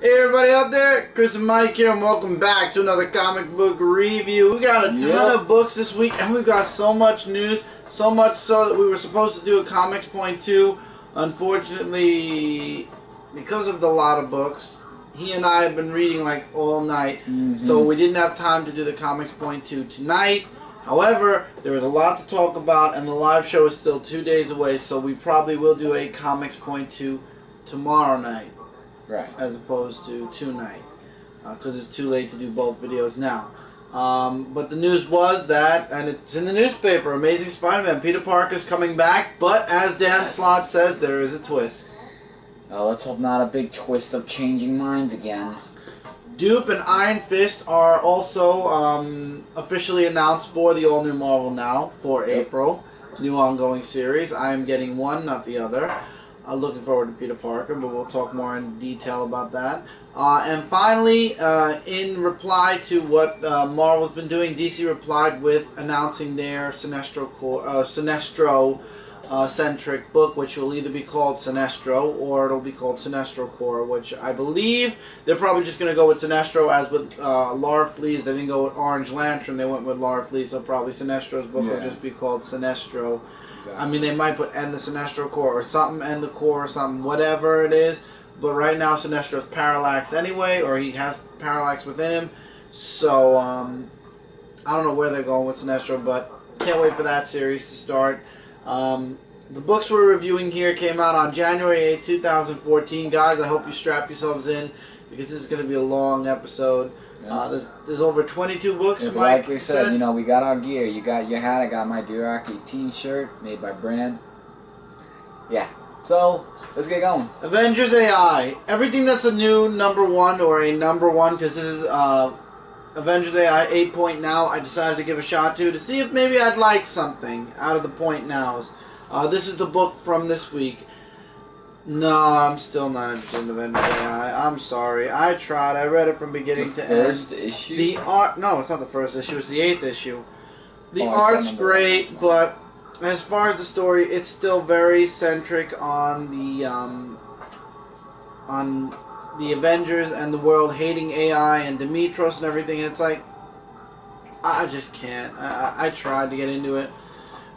Hey everybody out there, Chris and Mike here, and welcome back to another comic book review. We got a ton of books this week, and we've got so much news, so much so that we were supposed to do a Comics Point 2. Unfortunately, because of the lot of books, he and I have been reading like all night, so we didn't have time to do the Comics Point 2 tonight. However, there is a lot to talk about, and the live show is still 2 days away, so we probably will do a Comics Point 2 tomorrow night. Right. As opposed to tonight, because it's too late to do both videos now. But the news was that, and it's in the newspaper, Amazing Spider-Man, Peter Parker's coming back, but as Dan Slott says, there is a twist. Let's hope not a big twist of changing minds again. Dupe and Iron Fist are also officially announced for the all-new Marvel Now for April. New ongoing series. I am getting one, not the other. Looking forward to Peter Parker, but we'll talk more in detail about that. And finally, in reply to what Marvel's been doing, DC replied with announcing their Sinestro-centric book, which will either be called Sinestro or it'll be called Sinestro Corps, which I believe they're probably just going to go with Sinestro, as with Laura Flea's. They didn't go with Orange Lantern, they went with Laura Flea's, so probably Sinestro's book will just be called Sinestro. Exactly. I mean, they might put End the Sinestro Corps or something, End the Corps or something, whatever it is. But right now, Sinestro's Parallax anyway, or he has Parallax within him. So, I don't know where they're going with Sinestro, but can't wait for that series to start. The books we're reviewing here came out on January 8, 2014. Guys, I hope you strap yourselves in, because this is going to be a long episode. There's over 22 books, Mike. Like we said, you know, we got our gear. You got your hat. I got my Dark t-shirt made by Brand. Yeah. So, let's get going. Avengers AI. Everything that's a new #1 or a #1, because this is Avengers AI 8 Point Now, I decided to give a shot to see if maybe I'd like something out of the Point Nows. This is the book from this week. No, I'm still not interested in Avengers AI. I'm sorry. I tried. I read it from beginning to end. The first issue? The art... No, it's not the first issue. It's the 8th issue. The art's great, but as far as the story, it's still very centric on the Avengers and the world hating AI and Dimitros and everything. And it's like, I just can't. I tried to get into it.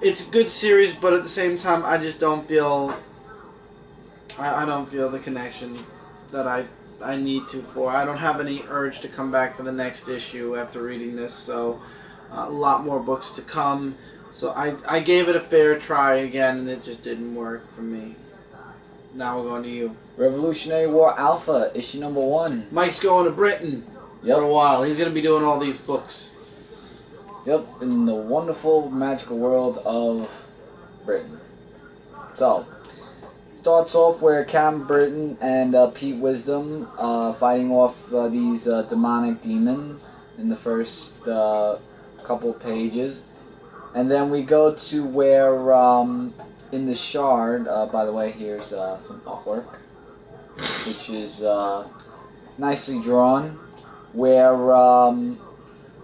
It's a good series, but at the same time, I just don't feel... I don't feel the connection that I need to for. I don't have any urge to come back for the next issue after reading this, so a lot more books to come. So I gave it a fair try again, and it just didn't work for me. Now we're going to you. Revolutionary War Alpha, issue #1. Mike's going to Britain for a while. He's going to be doing all these books. Yep, in the wonderful, magical world of Britain. So... starts off where Cam Britton and Pete Wisdom fighting off these demonic demons in the first couple pages. And then we go to where in the Shard, by the way, here's some artwork, which is nicely drawn, where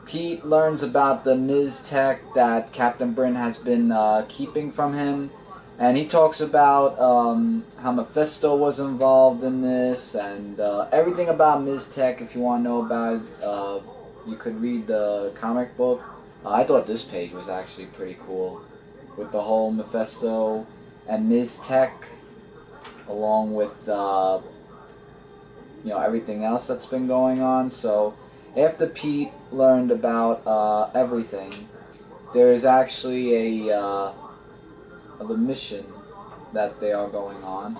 Pete learns about the Ms. Tech that Captain Britain has been keeping from him. And he talks about how Mephisto was involved in this, and everything about Ms. Tech. If you want to know about it, you could read the comic book. I thought this page was actually pretty cool, with the whole Mephisto and Ms. Tech, along with you know, everything else that's been going on. So after Pete learned about everything, there's actually the mission that they are going on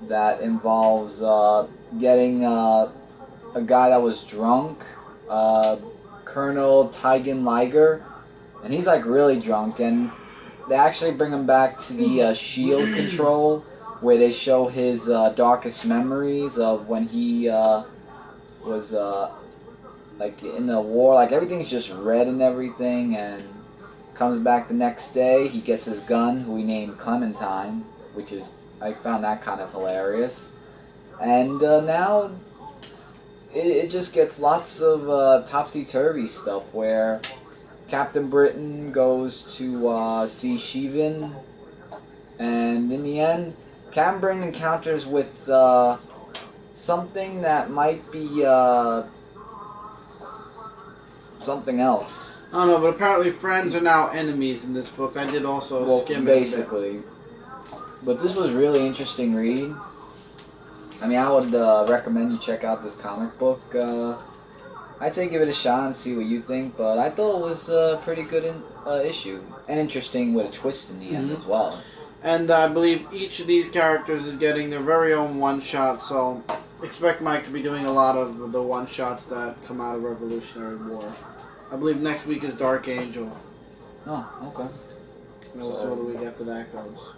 that involves getting a guy that was drunk, Colonel Tygan Liger, and he's like really drunk, and they actually bring him back to the S.H.I.E.L.D. control, where they show his darkest memories of when he was like in the war. Like everything's just red and everything, and comes back the next day, he gets his gun, who he named Clementine, which is, I found that kind of hilarious. And now, it just gets lots of topsy-turvy stuff, where Captain Britain goes to see Shivan, and in the end, Cameron encounters with something that might be something else. I don't know, but apparently friends are now enemies in this book. I did also skim it. Basically. But this was really interesting read. I mean, I would recommend you check out this comic book. I'd say give it a shot and see what you think, but I thought it was a pretty good issue. And interesting with a twist in the end as well. And I believe each of these characters is getting their very own one-shot, so expect Mike to be doing a lot of the one-shots that come out of Revolutionary War. I believe next week is Dark Angel. Oh, okay. And we'll see what the week after that goes.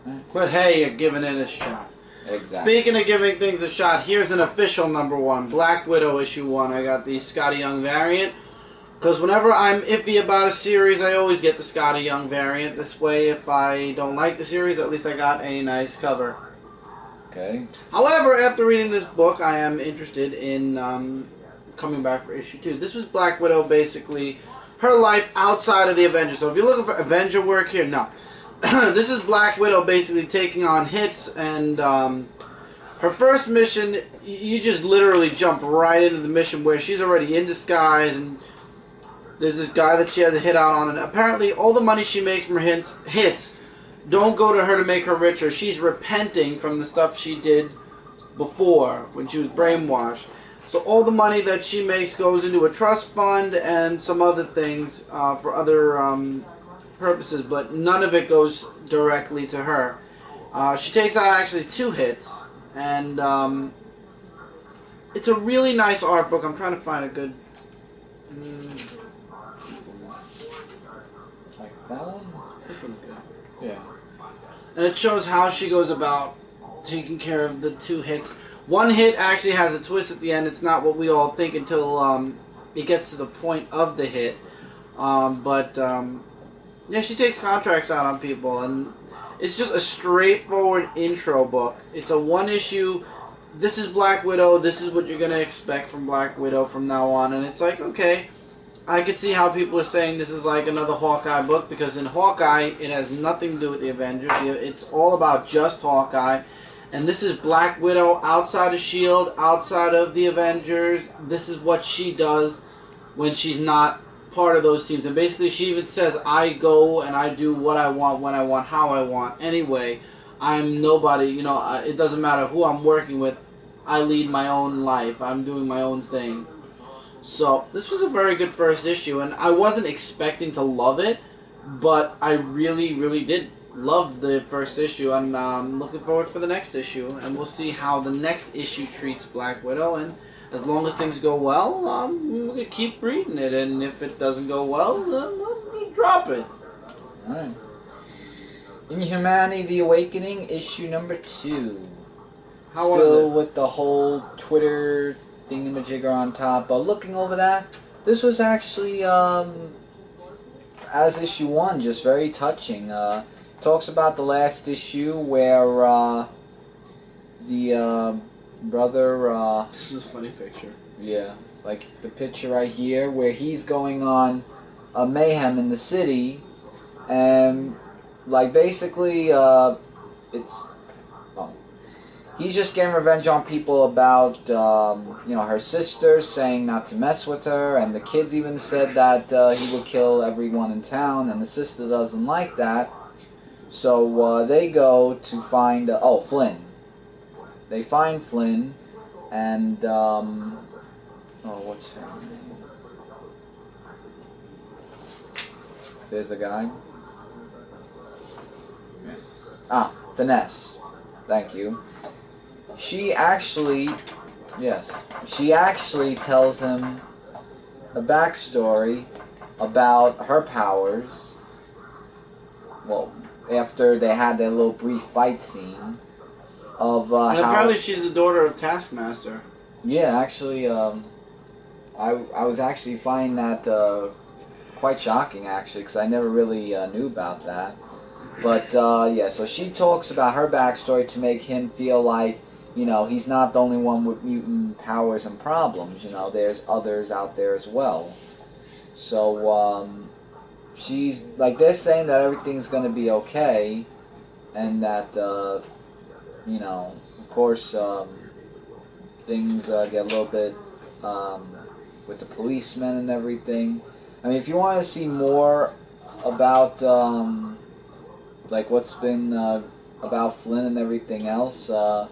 Right. But hey, you're giving it a shot. Exactly. Speaking of giving things a shot, here's an official #1. Black Widow issue 1. I got the Scotty Young variant. Because whenever I'm iffy about a series, I always get the Scotty Young variant. This way, if I don't like the series, at least I got a nice cover. Okay. However, after reading this book, I am interested in coming back for issue 2. This was Black Widow, basically, her life outside of the Avengers. So if you're looking for Avenger work here, no. This is Black Widow basically taking on hits, and her first mission, you just literally jump right into the mission where she's already in disguise, and there's this guy that she has a hit out on, and apparently all the money she makes from her hits don't go to her to make her richer. She's repenting from the stuff she did before when she was brainwashed. So all the money that she makes goes into a trust fund and some other things for other purposes, but none of it goes directly to her. She takes out actually 2 hits, and it's a really nice art book. I'm trying to find a good... Like that one? This one's good. Yeah. And it shows how she goes about taking care of the 2 hits. One hit actually has a twist at the end. It's not what we all think until it gets to the point of the hit. Yeah, she takes contracts out on people, and it's just a straightforward intro book. It's a 1-issue. This is Black Widow. This is what you're going to expect from Black Widow from now on. And it's like, okay, I could see how people are saying this is like another Hawkeye book, because in Hawkeye, it has nothing to do with the Avengers. It's all about just Hawkeye. And this is Black Widow outside of S.H.I.E.L.D., outside of the Avengers. This is what she does when she's not part of those teams. And basically she even says, I go and I do what I want, when I want, how I want. Anyway, I'm nobody, you know, it doesn't matter who I'm working with. I lead my own life. I'm doing my own thing. So this was a very good first issue, and I wasn't expecting to love it, but I really, really did love the first issue, and I'm looking forward for the next issue, and we'll see how the next issue treats Black Widow. And as long as things go well, we're going to keep reading it, and if it doesn't go well, we'll drop it. Alright. Inhumanity, The Awakening, issue #2. How was Still it? with the whole Twitter thingamajigger on top, but looking over that, this was actually, as issue 1, just very touching. Talks about the last issue where the brother... This is a funny picture. Yeah, like the picture right here where he's going on a mayhem in the city, and like basically he's just getting revenge on people about you know, her sister, saying not to mess with her, and the kids even said that he would kill everyone in town, and the sister doesn't like that. So they go to find Flynn. They find Flynn, and what's her name? There's a guy. Yeah. Finesse. Thank you. She actually tells him a backstory about her powers. Well, after they had their little brief fight scene of and apparently she's the daughter of Taskmaster. Yeah, actually, I was actually finding that quite shocking, actually, because I never really knew about that. But yeah, so she talks about her backstory to make him feel like, you know, he's not the only one with mutant powers and problems. You know, there's others out there as well. So she's like, they're saying that everything's gonna be okay, and that you know, of course, things get a little bit with the policemen and everything. I mean, if you want to see more about like what's been about Flynn and everything else, I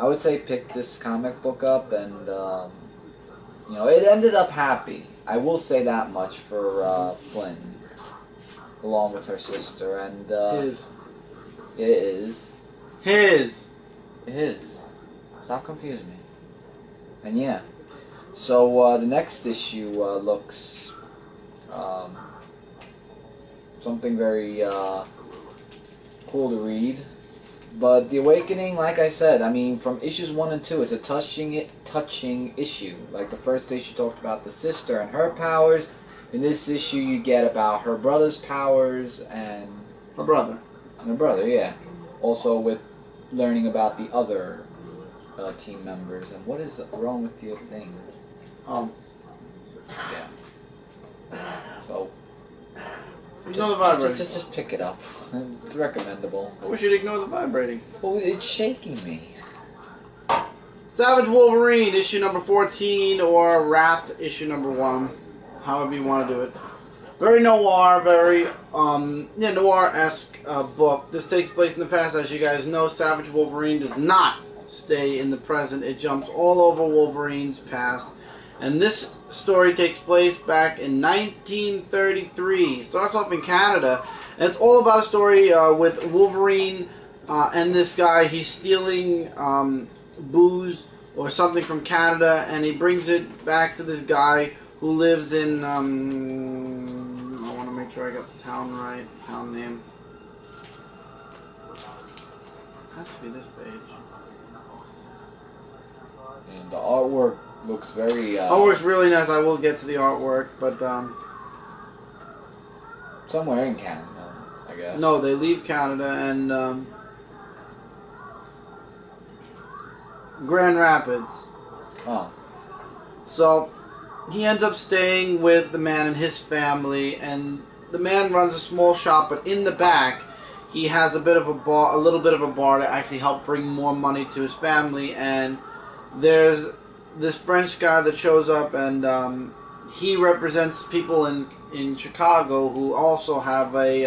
would say pick this comic book up, and you know, it ended up happy. I will say that much for Flynn, along with her sister, and His. it is His. Stop confusing me. And yeah, so the next issue looks something very cool to read. But The Awakening, like I said, I mean, from issues 1 and 2, it's a touching issue. Like the first issue talked about the sister and her powers. In this issue, you get about her brother's powers and Her brother. her brother, yeah. Also with learning about the other team members and what is wrong with your thing. Yeah. So. Just pick it up. It's recommendable. I wish you'd ignore the vibrating. Well, it's shaking me. Savage Wolverine, issue number 14, or Wrath, issue number 1. However you want to do it. Very noir, very, noir-esque book. This takes place in the past. As you guys know, Savage Wolverine does not stay in the present. It jumps all over Wolverine's past. And this story takes place back in 1933. It starts off in Canada. And it's all about a story with Wolverine and this guy. He's stealing booze or something from Canada, and he brings it back to this guy who lives in, I want to make sure I got the town right, town name. It has to be this page. And the artwork looks very... artwork's really nice. I will get to the artwork, but... somewhere in Canada, I guess. No, they leave Canada and... Grand Rapids. Oh. So, he ends up staying with the man and his family, and the man runs a small shop, but in the back, he has a little bit of a bar to actually help bring more money to his family, and there's this French guy that shows up, and he represents people in Chicago who also have a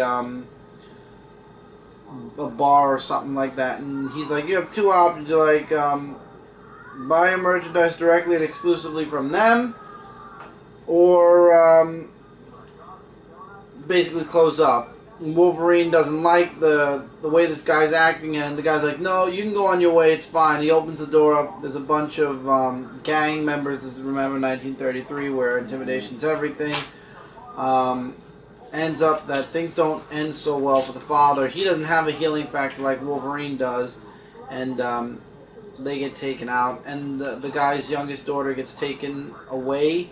bar or something like that, and he's like, you have two options. You're like, buy your merchandise directly and exclusively from them, or basically close up. Wolverine doesn't like the way this guy's acting, and the guy's like, no, you can go on your way, it's fine. He opens the door up. There's a bunch of gang members. This is, remember, 1933, where intimidation's everything. Ends up that things don't end so well for the father. He doesn't have a healing factor like Wolverine does, and they get taken out. And the guy's youngest daughter gets taken away.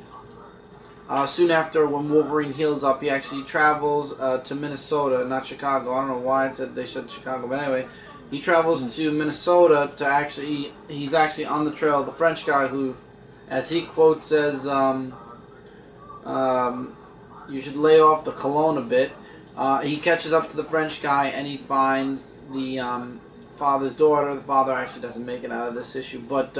Soon after, when Wolverine heals up, he actually travels to Minnesota, not Chicago. I don't know why they said Chicago, but anyway, he travels to Minnesota to actually, he's actually on the trail of the French guy who, as he quotes, says, you should lay off the cologne a bit. He catches up to the French guy, and he finds the father's daughter. The father actually doesn't make it out of this issue, but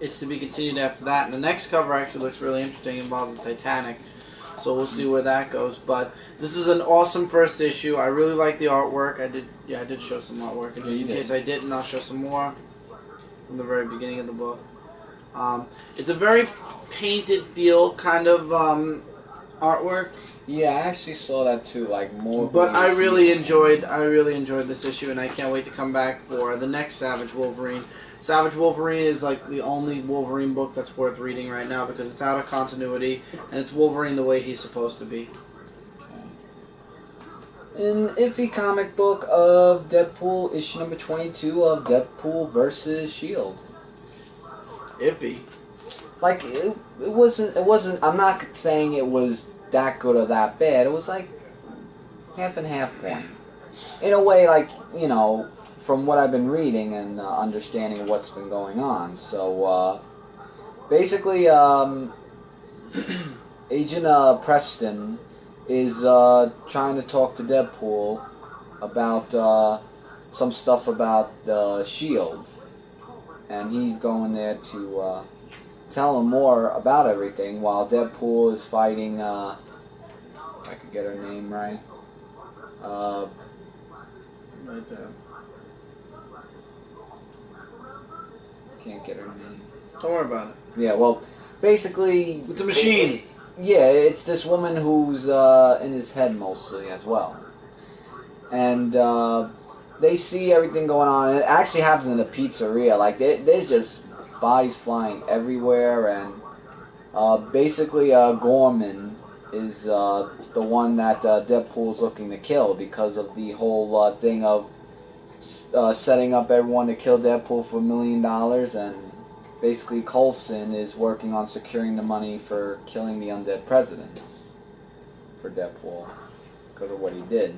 it's to be continued after that. And the next cover actually looks really interesting. It involves the Titanic, so we'll see where that goes. But this is an awesome first issue. I really like the artwork. I did show some artwork. And just in case I didn't, I'll show some more from the very beginning of the book. It's a very painted feel kind of artwork. Yeah, I actually saw that too, like more. But I really enjoyed this issue, and I can't wait to come back for the next Savage Wolverine. Savage Wolverine is like the only Wolverine book that's worth reading right now because it's out of continuity, and it's Wolverine the way he's supposed to be. An iffy comic book of DeadPool, issue number 22 of DeadPool versus S.H.I.E.L.D. Iffy. Like, it wasn't, I'm not saying it was that good or that bad. It was like half and half point. In a way, like, you know, from what I've been reading and understanding what's been going on. So, basically, Agent Preston is trying to talk to DeadPool about some stuff about S.H.I.E.L.D. and he's going there to tell him more about everything, while Deadpool is fighting, if I could get her name right. Right there. Can't get her name. Don't worry about it. Yeah, well, basically... It's a machine. Yeah, it's this woman who's in his head mostly as well. And they see everything going on. It actually happens in the pizzeria. Like, there's just bodies flying everywhere. And basically, Gorman is the one that Deadpool's looking to kill because of the whole thing of setting up everyone to kill Deadpool for $1 million. And basically, Coulson is working on securing the money for killing the undead presidents for Deadpool because of what he did.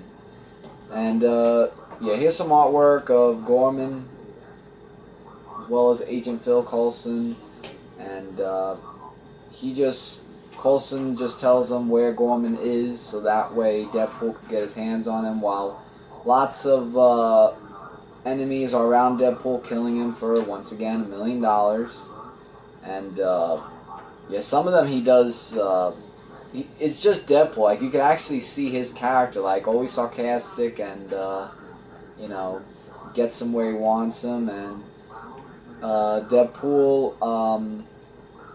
And yeah, here's some artwork of Gorman as well as Agent Phil Coulson, and Coulson just tells him where Gorman is so that way Deadpool can get his hands on him, while lots of enemies are around Deadpool killing him for, once again, $1 million. And yeah, some of them he does, it's just Deadpool. Like, you can actually see his character, like, always sarcastic and, you know, gets him where he wants him. And Deadpool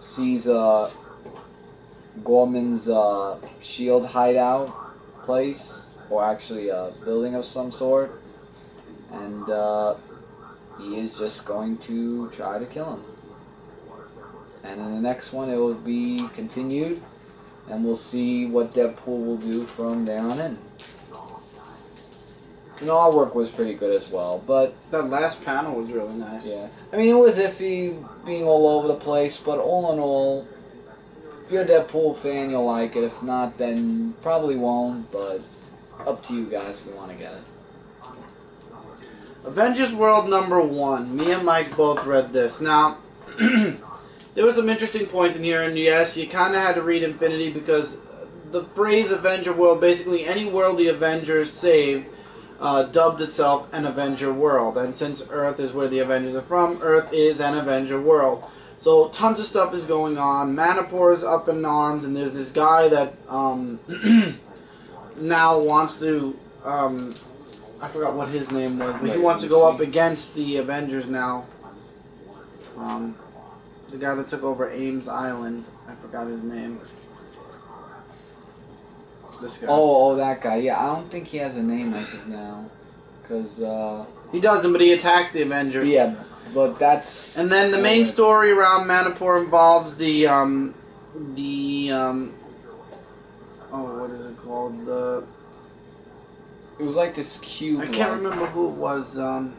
sees Gorman's shield hideout place, or actually a building of some sort. And he is just going to try to kill him. And in the next one, it will be continued, and we'll see what Deadpool will do from there on in. You know, our work was pretty good as well, but... That last panel was really nice. Yeah. I mean, it was iffy, being all over the place, but all in all, if you're a Deadpool fan, you'll like it. If not, then probably won't, but up to you guys if you want to get it. Avengers World #1. Me and Mike both read this. Now, there were some interesting points in here, and yes, you kind of had to read Infinity because the phrase Avenger World, basically any world the Avengers saved, dubbed itself an Avenger World. And since Earth is where the Avengers are from, Earth is an Avenger World. So tons of stuff is going on. Manticore is up in arms, and there's this guy that now wants to... I forgot what his name was, but he wants to go up against the Avengers now. The guy that took over Ames Island. I forgot his name. This guy. Oh, that guy. Yeah, I don't think he has a name as of now. Because, he doesn't, but he attacks the Avengers. Yeah, but that's... And then the main story around Manticore involves the, oh, what is it called? It was like this cube. I can't remember who it was. The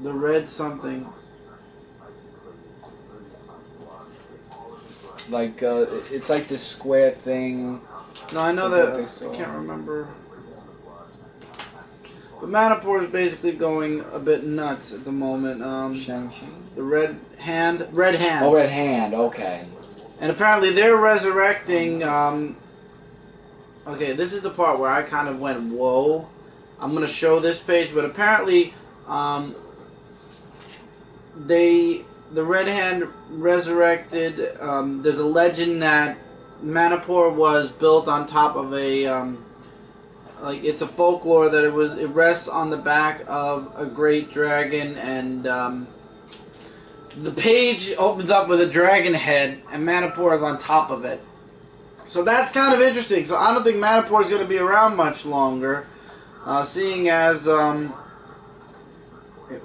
red something. Like, it's like this square thing. No, I know that. I can't remember. But Manticore is basically going a bit nuts at the moment. Shang-Chi? The Red Hand. Red Hand. Oh, Red Hand, okay. And apparently they're resurrecting... okay, this is the part where I kind of went, whoa. I'm going to show this page, but apparently the Red Hand resurrected. There's a legend that Manticore was built on top of a... like, it's a folklore that it rests on the back of a great dragon, and the page opens up with a dragon head, and Manticore is on top of it. So that's kind of interesting. So I don't think Manticore is going to be around much longer, seeing as it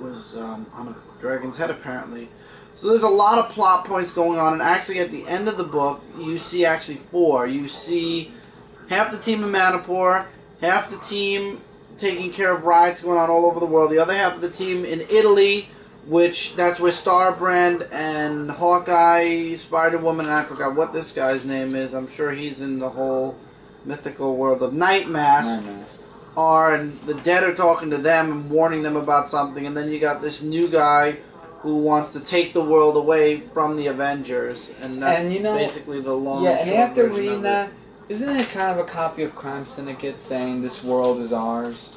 was on a dragon's head apparently. So there's a lot of plot points going on, and actually at the end of the book, you see actually 4. You see half the team of Manticore, half the team taking care of riots going on all over the world, the other half of the team in Italy, which that's where Starbrand and Hawkeye, Spider-Woman, and I forgot what this guy's name is. I'm sure he's in the whole mythical world of Nightmask. Are, and the dead are talking to them and warning them about something, and then you got this new guy who wants to take the world away from the Avengers, and that's basically the long. Yeah, and after reading that, isn't it kind of a copy of Crime Syndicate saying this world is ours?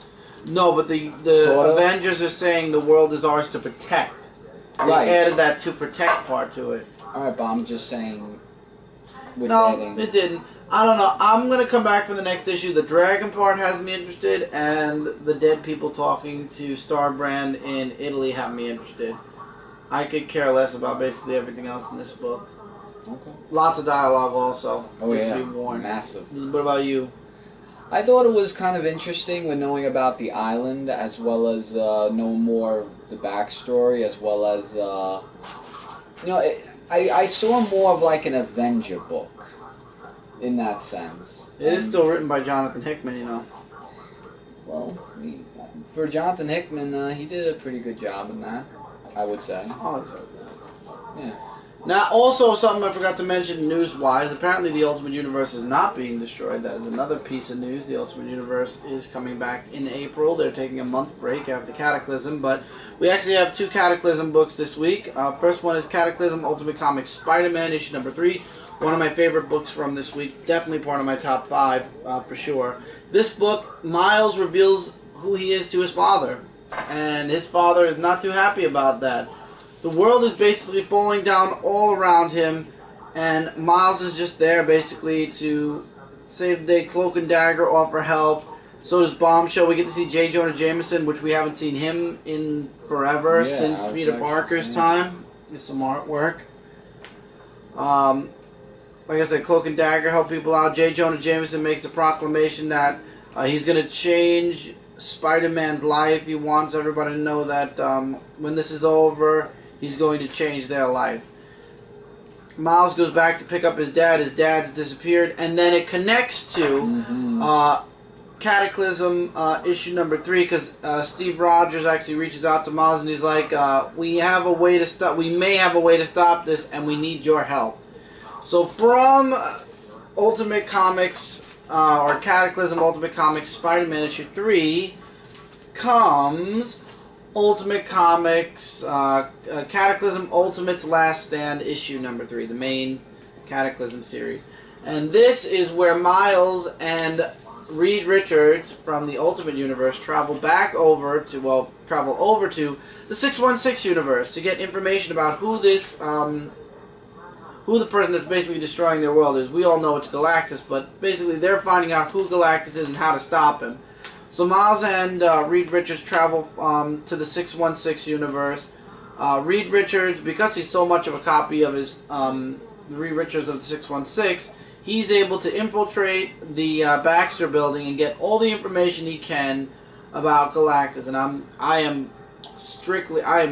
No, but the Avengers are saying the world is ours to protect. Right. They added that to protect part to it. Alright, but I'm just saying... No, it didn't. I don't know. I'm going to come back for the next issue. The dragon part has me interested, and the dead people talking to Starbrand in Italy have me interested. I could care less about basically everything else in this book. Okay. Lots of dialogue also. Oh yeah, be warned. massive. What about you? I thought it was kind of interesting when knowing about the island, as well as knowing more of the backstory, as well as, I saw more of like an Avenger book, in that sense. It is still written by Jonathan Hickman, you know. Well, for Jonathan Hickman, he did a pretty good job in that, I would say. Oh, yeah. Now, also something I forgot to mention news-wise, apparently the Ultimate Universe is not being destroyed. That is another piece of news. The Ultimate Universe is coming back in April. They're taking a month break after Cataclysm, but we actually have 2 Cataclysm books this week. First one is Cataclysm Ultimate Comics Spider-Man, issue number 3. One of my favorite books from this week. Definitely part of my top 5, for sure. This book, Miles reveals who he is to his father, and his father is not too happy about that. The world is basically falling down all around him, and Miles is just there basically to save the day. Cloak and Dagger offer help. So does Bombshell. We get to see J. Jonah Jameson, which we haven't seen him in forever, since Peter Parker's time. Get some artwork. Like I said, Cloak and Dagger help people out. J. Jonah Jameson makes the proclamation that he's going to change Spider-Man's life. He wants everybody to know that when this is over, he's going to change their life. Miles goes back to pick up his dad. His dad's disappeared. And then it connects to Cataclysm issue number 3, because Steve Rogers actually reaches out to Miles and he's like, we have a way to stop. We may have a way to stop this, and we need your help. So from Ultimate Comics, or Cataclysm Ultimate Comics Spider-Man issue 3 comes Ultimate Comics Cataclysm Ultimate's Last Stand issue number 3, the main Cataclysm series. And this is where Miles and Reed Richards from the Ultimate Universe travel over to the 616 universe to get information about who this who the person that's basically destroying their world is. We all know it's Galactus, but basically they're finding out who Galactus is and how to stop him. So Miles and Reed Richards travel to the 616 universe. Reed Richards, because he's so much of a copy of his Reed Richards of the 616, he's able to infiltrate the Baxter building and get all the information he can about Galactus. And I am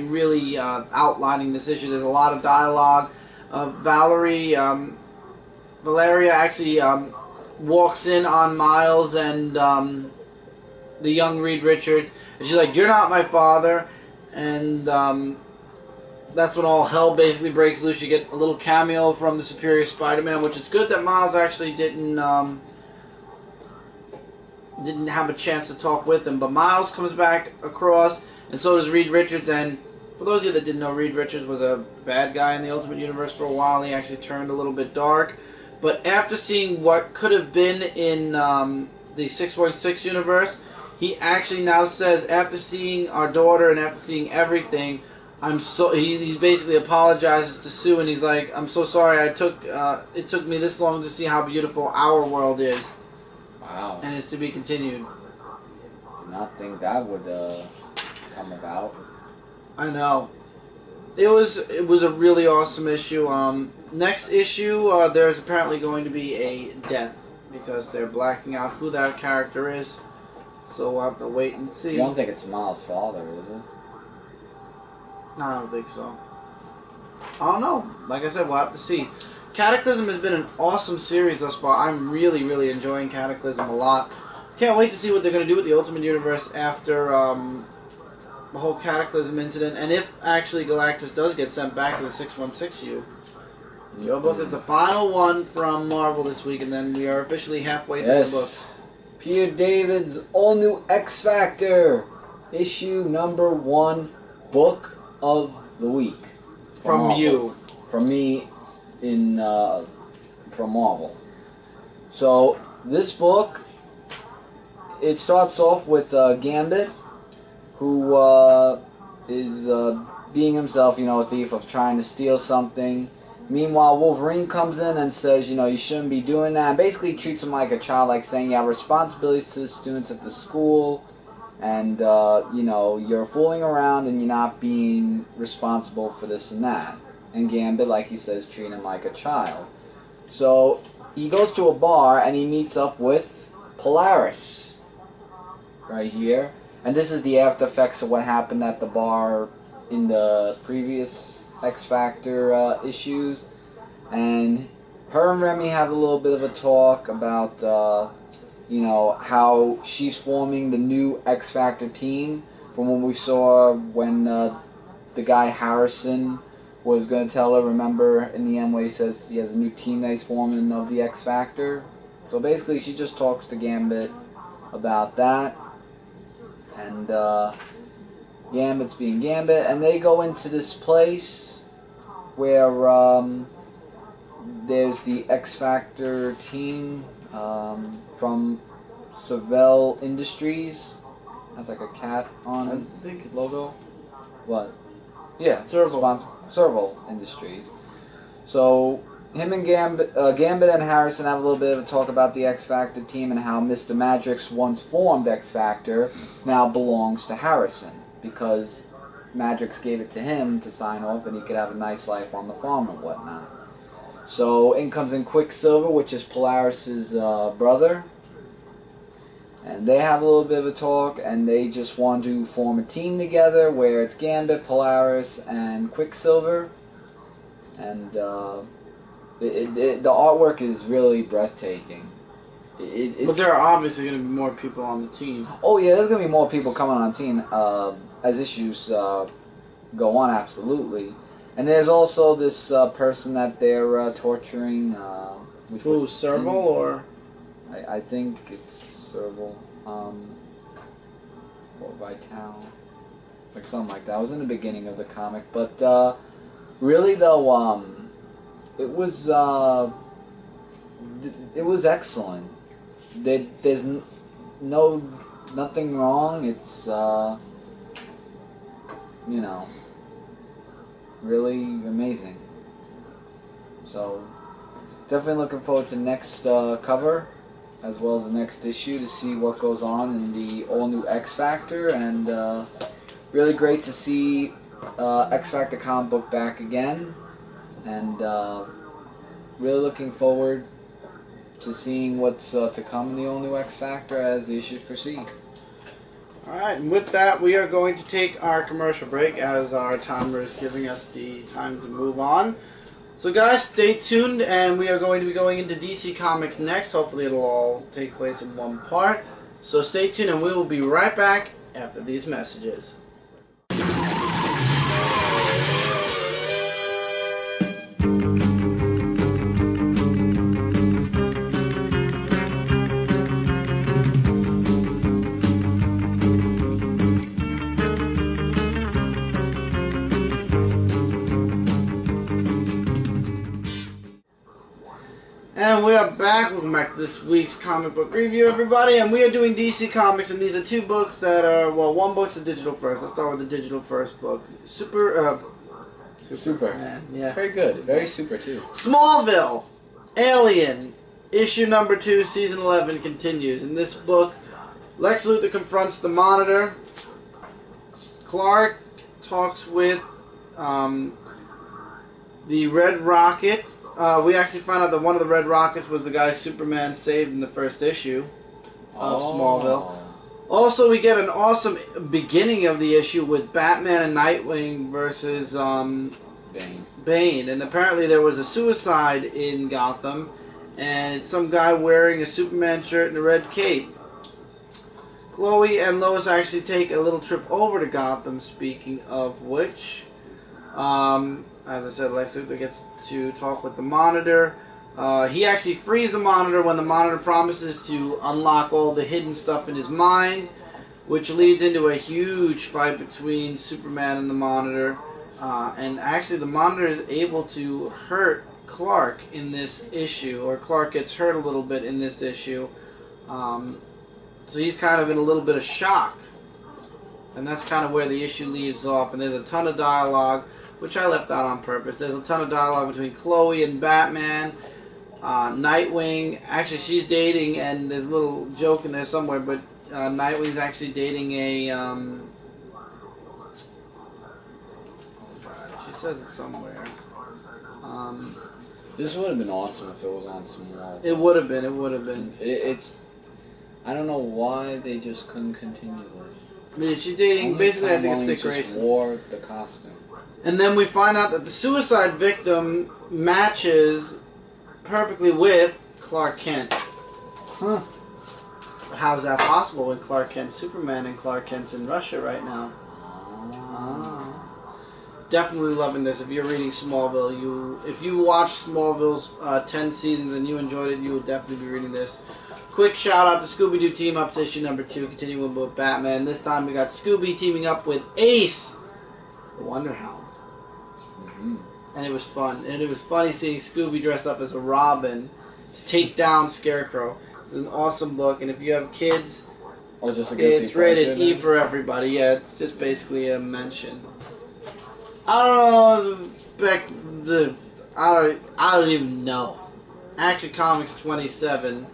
really outlining this issue. There's a lot of dialogue. Valeria actually walks in on Miles and the young Reed Richards, and she's like, "You're not my father," and that's when all hell basically breaks loose. You get a little cameo from the Superior Spider-Man, which is good that Miles actually didn't have a chance to talk with him. But Miles comes back across, and so does Reed Richards. And for those of you that didn't know, Reed Richards was a bad guy in the Ultimate Universe for a while. He actually turned a little bit dark. But after seeing what could have been in the 616 universe, he actually now says, after seeing our daughter and after seeing everything, he basically apologizes to Sue, and he's like, "I'm so sorry. It took me this long to see how beautiful our world is." Wow. And it's to be continued. Did not think that would come about. I know. It was a really awesome issue. Next issue, there's apparently going to be a death because they're blacking out who that character is. So we'll have to wait and see. You don't think it's Miles' father, is it? No, I don't think so. I don't know. Like I said, we'll have to see. Cataclysm has been an awesome series thus far. I'm really, really enjoying Cataclysm a lot. Can't wait to see what they're going to do with the Ultimate Universe after the whole Cataclysm incident, and if actually Galactus does get sent back to the 616U. Your book is the final one from Marvel this week, and then we are officially halfway through the book. Peter David's all-new X-Factor, issue number 1, book of the week. From you. From me, from Marvel. So, this book, it starts off with Gambit, who is being himself, you know, a thief of trying to steal something. Meanwhile, Wolverine comes in and says, you know, you shouldn't be doing that. And basically treats him like a child, like saying you have responsibilities to the students at the school. And, you know, you're fooling around and you're not being responsible for this and that. And Gambit, like he says, treating him like a child. So he goes to a bar and he meets up with Polaris. Right here. And this is the after effects of what happened at the bar in the previous X Factor issues. And her and Remy have a little bit of a talk about, you know, how she's forming the new X Factor team from what we saw when the guy Harrison was going to tell her, remember, in the end where he says he has a new team that he's forming of the X Factor. So basically she just talks to Gambit about that. And Gambit's being Gambit, and they go into this place where there's the X Factor team from Smallville Industries. Has like a cat on I think it's logo. What? Yeah, Smallville Industries. So him and Gambit and Harrison have a little bit of a talk about the X Factor team and how Mr. Magic's once formed X Factor now belongs to Harrison because Magic's gave it to him to sign off and he could have a nice life on the farm and whatnot. So in comes in Quicksilver, which is Polaris's brother. And they have a little bit of a talk, and they just want to form a team together where it's Gambit, Polaris, and Quicksilver. And the artwork is really breathtaking. But there are obviously going to be more people on the team. Oh yeah, there's going to be more people coming on the team as issues go on, absolutely. And there's also this person that they're torturing. Who's Serval or? I think it's Serval, or Vital, like something like that. It was in the beginning of the comic, but really though, it was excellent. There's nothing wrong. It's you know, really amazing. So definitely looking forward to the next cover, as well as the next issue, to see what goes on in the all-new X Factor, and really great to see X Factor comic book back again, and really looking forward to seeing what's to come in the all-new X Factor as the issues proceed. Alright, and with that, we are going to take our commercial break as our timer is giving us the time to move on. So guys, stay tuned, and we are going to be going into DC Comics next. Hopefully it'll all take place in one part. So stay tuned, and we will be right back after these messages. And we are back. Welcome back to this week's comic book review, everybody. And we are doing DC Comics, and these are two books that are, well, one book's a digital first. Let's start with the digital first book. Super. Man, yeah. Very good. Very super, too. Smallville, Alien, issue number 2, season 11 continues. In this book, Lex Luthor confronts the Monitor. Clark talks with the Red Rocket. We actually found out that one of the Red Rockets was the guy Superman saved in the first issue of Smallville. Also, we get an awesome beginning of the issue with Batman and Nightwing versus Bane. And apparently there was a suicide in Gotham, and it's some guy wearing a Superman shirt and a red cape. Chloe and Lois actually take a little trip over to Gotham, speaking of which. As I said, Lex Luthor gets to talk with the Monitor. He actually frees the Monitor when the Monitor promises to unlock all the hidden stuff in his mind, which leads into a huge fight between Superman and the Monitor. And actually the Monitor is able to hurt Clark in this issue, or Clark gets hurt a little bit in this issue. So he's kind of in a little bit of shock. And that's kind of where the issue leaves off. And there's a ton of dialogue, which I left out on purpose. There's a ton of dialogue between Chloe and Batman. Nightwing, actually she's dating, and there's a little joke in there somewhere, but Nightwing's actually dating a, she says it somewhere. This would have been awesome if it was on Smallville. It would have been. It's, I don't know why they just couldn't continue this. I mean, she's dating, basically I think it's Dick Grayson. Wore the costume. And then we find out that the suicide victim matches perfectly with Clark Kent. Huh. But how is that possible when Clark Kent's Superman and Clark Kent's in Russia right now? Definitely loving this. If you're reading Smallville, if you watched Smallville's 10 seasons and you enjoyed it, you will definitely be reading this. Quick shout out to Scooby-Doo Team Ups issue number 2, continuing with Batman. This time we got Scooby teaming up with Ace, the Wonder Hound. And it was fun. And it was funny seeing Scooby dressed up as a Robin to take down Scarecrow. It's an awesome book, and if you have kids, it's rated E for everybody. Yeah, it's just basically a mention. I don't know. I don't even know. Action Comics 27.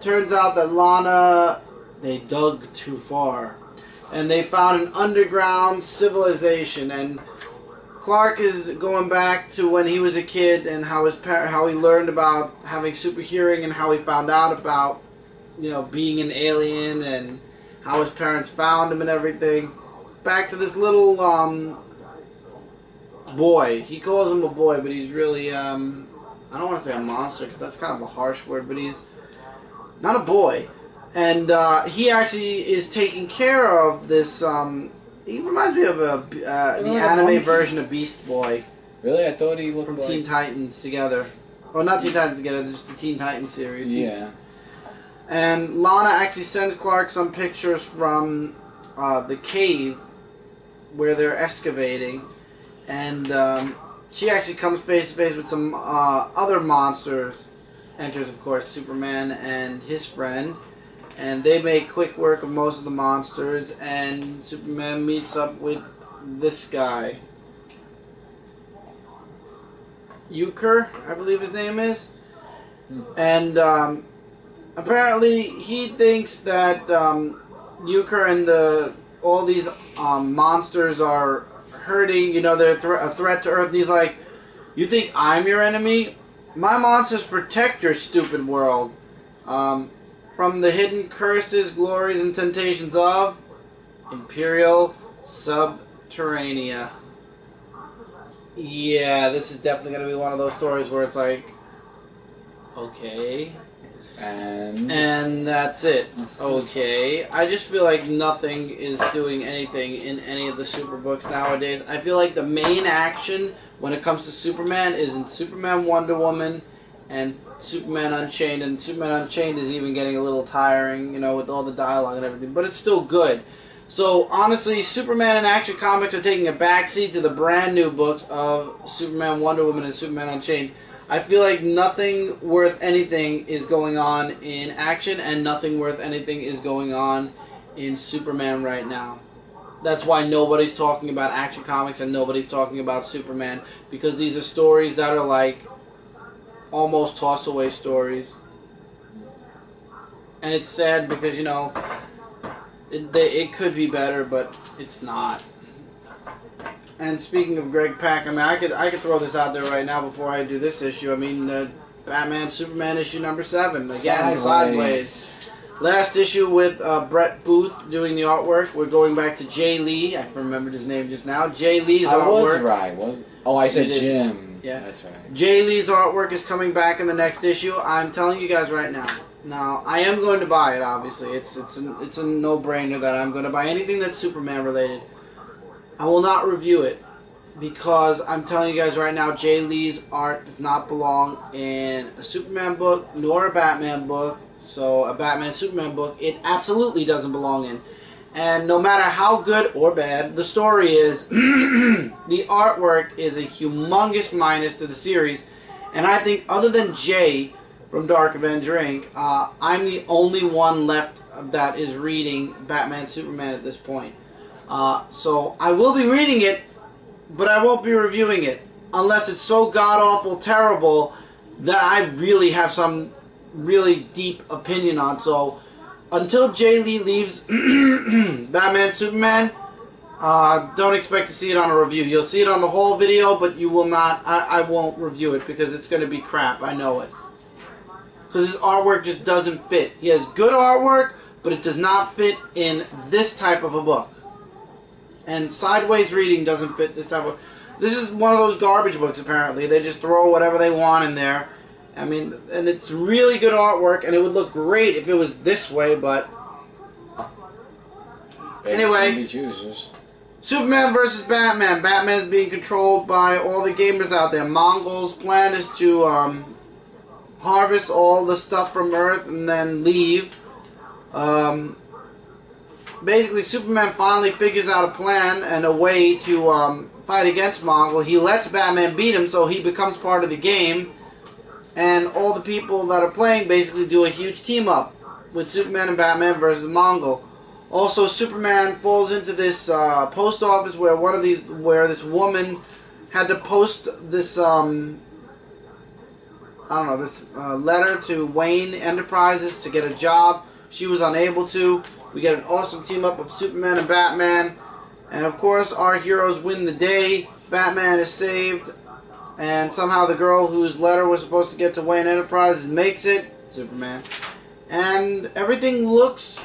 Turns out that Lana, they dug too far, and they found an underground civilization. And Clark is going back to when he was a kid and how he learned about having super hearing and how he found out about, being an alien and how his parents found him and everything. Back to this little boy. He calls him a boy, but he's really I don't want to say a monster because that's kind of a harsh word, but he's not a boy. And he actually is taking care of this. He reminds me of the anime version of Beast Boy. Really? I thought he looked from like Teen Titans Together. Well, not Teen Titans Together, just the Teen Titans series. Yeah. And Lana actually sends Clark some pictures from the cave where they're excavating. And she actually comes face to face with some other monsters. Enters, of course, Superman and his friend. And they make quick work of most of the monsters, and Superman meets up with this guy. Euchre, I believe his name is. And apparently he thinks that Euchre and all these monsters are hurting, they're a threat to Earth. And he's like, you think I'm your enemy? My monsters protect your stupid world. From the hidden curses, glories, and temptations of Imperial Subterranea. Yeah, this is definitely going to be one of those stories where it's like, okay. And that's it. Okay. I just feel like nothing is doing anything in any of the super books nowadays. I feel like the main action when it comes to Superman is in Superman, Wonder Woman, and Superman Unchained. And Superman Unchained is even getting a little tiring, with all the dialogue and everything. But it's still good. So, honestly, Superman and Action Comics are taking a backseat to the brand new books of Superman, Wonder Woman, and Superman Unchained. I feel like nothing worth anything is going on in Action, and nothing worth anything is going on in Superman right now. That's why nobody's talking about Action Comics and nobody's talking about Superman, because these are stories that are like almost toss-away stories. And it's sad because, it could be better, but it's not. And speaking of Greg Pak, I could throw this out there right now before I do this issue. Batman Superman issue number 7. Again, Sideways. Last issue with Brett Booth doing the artwork. We're going back to Jay Lee. I remembered his name just now. Jay Lee's artwork. I was right. I said Jim. Yeah, that's right. Jay Lee's artwork is coming back in the next issue. I'm telling you guys right now. Now, I am going to buy it, obviously. It's a no-brainer that I'm going to buy anything that's Superman related. I will not review it because I'm telling you guys right now, Jay Lee's art does not belong in a Superman book nor a Batman book. So a Batman Superman book, it absolutely doesn't belong in. And no matter how good or bad the story is, the artwork is a humongous minus to the series. And I think other than Jay from Dark Avenger Inc., I'm the only one left that is reading Batman Superman at this point. So I will be reading it, but I won't be reviewing it unless it's so god-awful terrible that I really have some really deep opinion on. So until Jay Lee leaves Batman Superman, don't expect to see it on a review. You'll see it on the whole video, but you will not. I won't review it because it's going to be crap. I know it. Because his artwork just doesn't fit. He has good artwork, but it does not fit in this type of a book. And sideways reading doesn't fit this type of... This is one of those garbage books, apparently. They just throw whatever they want in there. I mean, and it's really good artwork, and it would look great if it was this way, but... Anyway, Superman versus Batman. Batman's being controlled by all the gamers out there. Mongols' plan is to harvest all the stuff from Earth and then leave. Basically, Superman finally figures out a plan and a way to fight against Mongol. He lets Batman beat him, so he becomes part of the game. And all the people that are playing basically do a huge team-up with Superman and Batman versus Mongol. Also, Superman falls into this post office where this woman had to post this letter to Wayne Enterprises to get a job. She was unable to. We get an awesome team up of Superman and Batman. And of course, our heroes win the day. Batman is saved. And somehow the girl whose letter was supposed to get to Wayne Enterprises makes it. Superman. And everything looks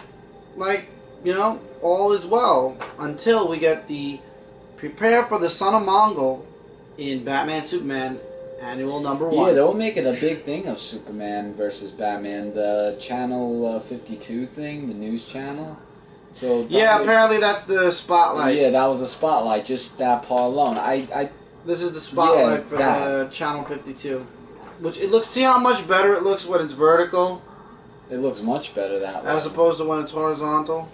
like, you know, all is well. Until we get the Prepare for the Son of Mongol in Batman Superman Annual number 1. Yeah, they were making a big thing of Superman versus Batman, the Channel 52 thing, the news channel. So yeah, apparently that's the spotlight. Yeah, that was the spotlight, just that part alone. This is the spotlight for the Channel 52. Which it looks. See how much better it looks when it's vertical. It looks much better that way. As opposed to when it's horizontal.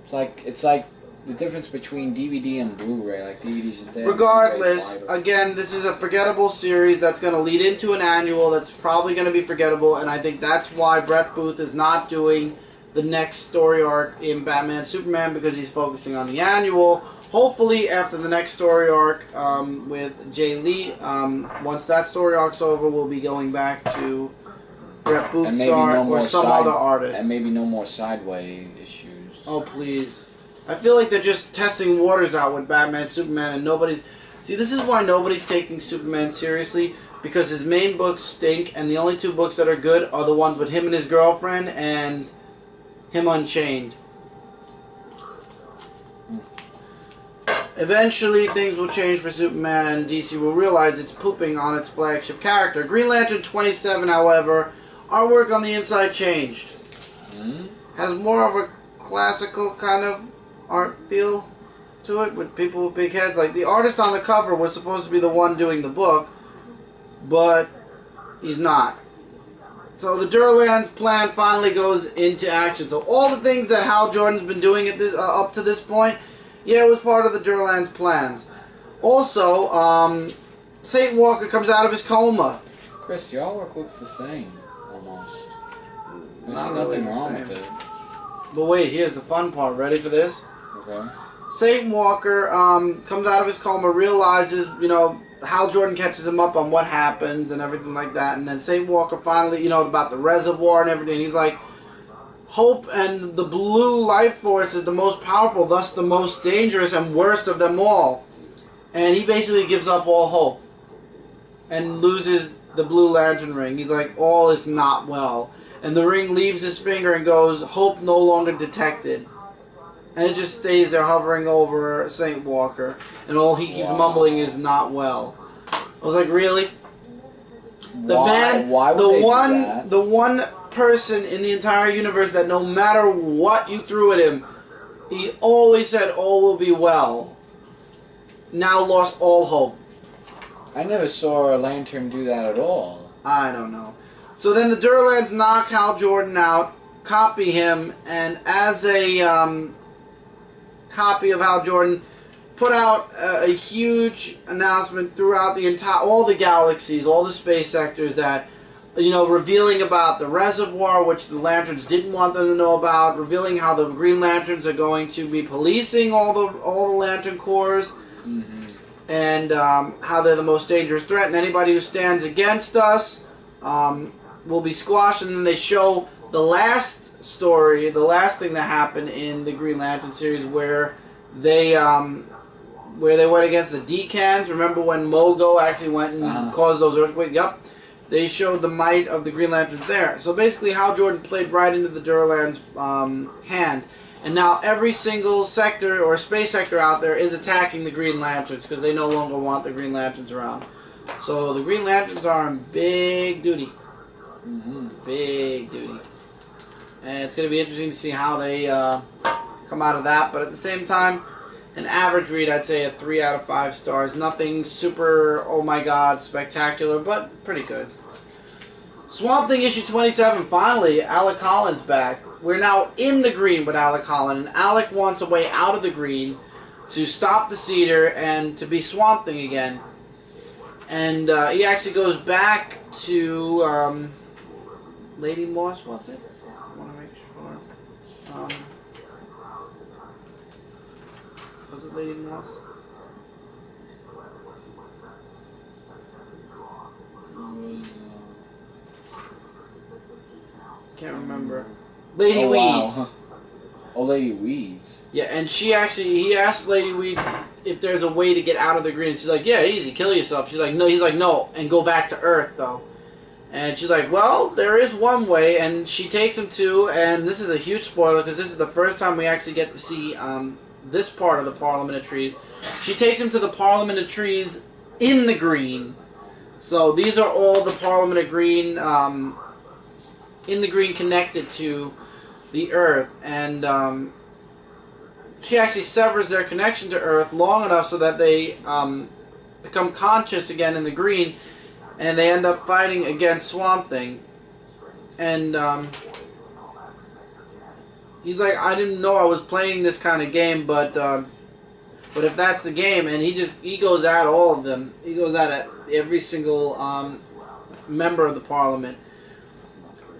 It's like the difference between DVD and Blu-ray, like DVD's just dead. Regardless, again, this is a forgettable series that's going to lead into an annual that's probably going to be forgettable, and I think that's why Brett Booth is not doing the next story arc in Batman Superman, because he's focusing on the annual. Hopefully, after the next story arc with Jay Lee, once that story arc's over, we'll be going back to Brett Booth's art or some other artist. And maybe no more sideways issues. Oh, please. I feel like they're just testing waters out with Batman, Superman, and nobody's... See, this is why nobody's taking Superman seriously, because his main books stink, and the only 2 books that are good are the ones with him and his girlfriend, and him Unchained. Eventually, things will change for Superman, and DC will realize it's pooping on its flagship character. Green Lantern 27, however, artwork on the inside changed. Has more of a classical kind of art feel to it, with people with big heads. Like, the artist on the cover was supposed to be the one doing the book, but he's not. So the Durland's plan finally goes into action. So all the things that Hal Jordan's been doing at this, up to this point, yeah, it was part of the Durland's plans. Also, Saint Walker comes out of his coma. Chris, the artwork looks the same, almost. There's Not nothing really wrong the with it. But wait, here's the fun part. Ready for this? Okay. Saint Walker comes out of his coma, realizes, you know, Hal Jordan catches him up on what happens and everything like that, and then Saint Walker finally, you know, about the reservoir and everything, he's like, hope and the blue life force is the most powerful, thus the most dangerous and worst of them all. And he basically gives up all hope and loses the Blue Lantern ring. He's like, all is not well. And the ring leaves his finger and goes, hope no longer detected. And it just stays there hovering over Saint Walker. And all he keeps mumbling is not well. I was like, really? The one person in the entire universe that no matter what you threw at him, he always said all will be well, now lost all hope. I never saw a Lantern do that at all. I don't know. So then the Durlands knock Hal Jordan out, copy him, and as a copy of Hal Jordan, put out a huge announcement throughout the all the galaxies, all the space sectors, that you know, revealing about the reservoir, which the Lanterns didn't want them to know about, revealing how the Green Lanterns are going to be policing all the Lantern Corps, and how they're the most dangerous threat, and anybody who stands against us will be squashed. And then they show the last story, the last thing that happened in the Green Lantern series, where they went against the Decans. Remember when Mogo actually went and caused those earthquakes? Yep. They showed the might of the Green Lanterns there. So basically Hal Jordan played right into the Durland's hand. And now every single sector or space sector out there is attacking the Green Lanterns because they no longer want the Green Lanterns around. So the Green Lanterns are in big duty. Big duty. And it's going to be interesting to see how they come out of that. But at the same time, an average read, I'd say a 3 out of 5 stars. Nothing super, oh my god, spectacular, but pretty good. Swamp Thing issue 27, finally, Alec Holland's back. We're now in the green with Alec Holland, and Alec wants a way out of the green to stop the Cedar and to be Swamp Thing again. And he actually goes back to Lady Moss, was it? I want to make sure. Was it Lady Moss? Can't remember. Lady Weeds. Wow. Oh, Lady Weeds. Yeah, and he asked Lady Weeds if there's a way to get out of the green. She's like, yeah, easy, kill yourself. She's like, no. He's like, no, and go back to Earth, though. And she's like, well, there is one way, and she takes him to, and this is a huge spoiler, because this is the first time we actually get to see this part of the Parliament of Trees. She takes him to the Parliament of Trees in the green. So these are all the Parliament of Green, in the green connected to the Earth. And she actually severs their connection to Earth long enough so that they become conscious again in the green. And they end up fighting against Swamp Thing. And he's like, I didn't know I was playing this kind of game, but if that's the game, and he goes at all of them. He goes at every single member of the Parliament.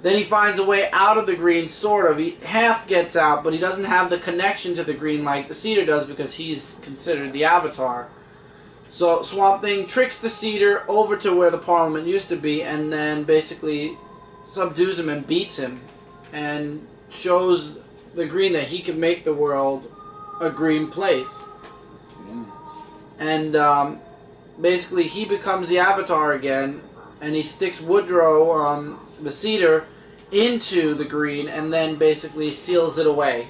Then he finds a way out of the green, sort of. He half gets out, but he doesn't have the connection to the green like the Cedar does because he's considered the Avatar. So Swamp Thing tricks the Cedar over to where the Parliament used to be, and then basically subdues him and beats him, and shows the green that he can make the world a green place. And basically he becomes the Avatar again, and he sticks Woodrow, the Cedar, into the green, and then basically seals it away.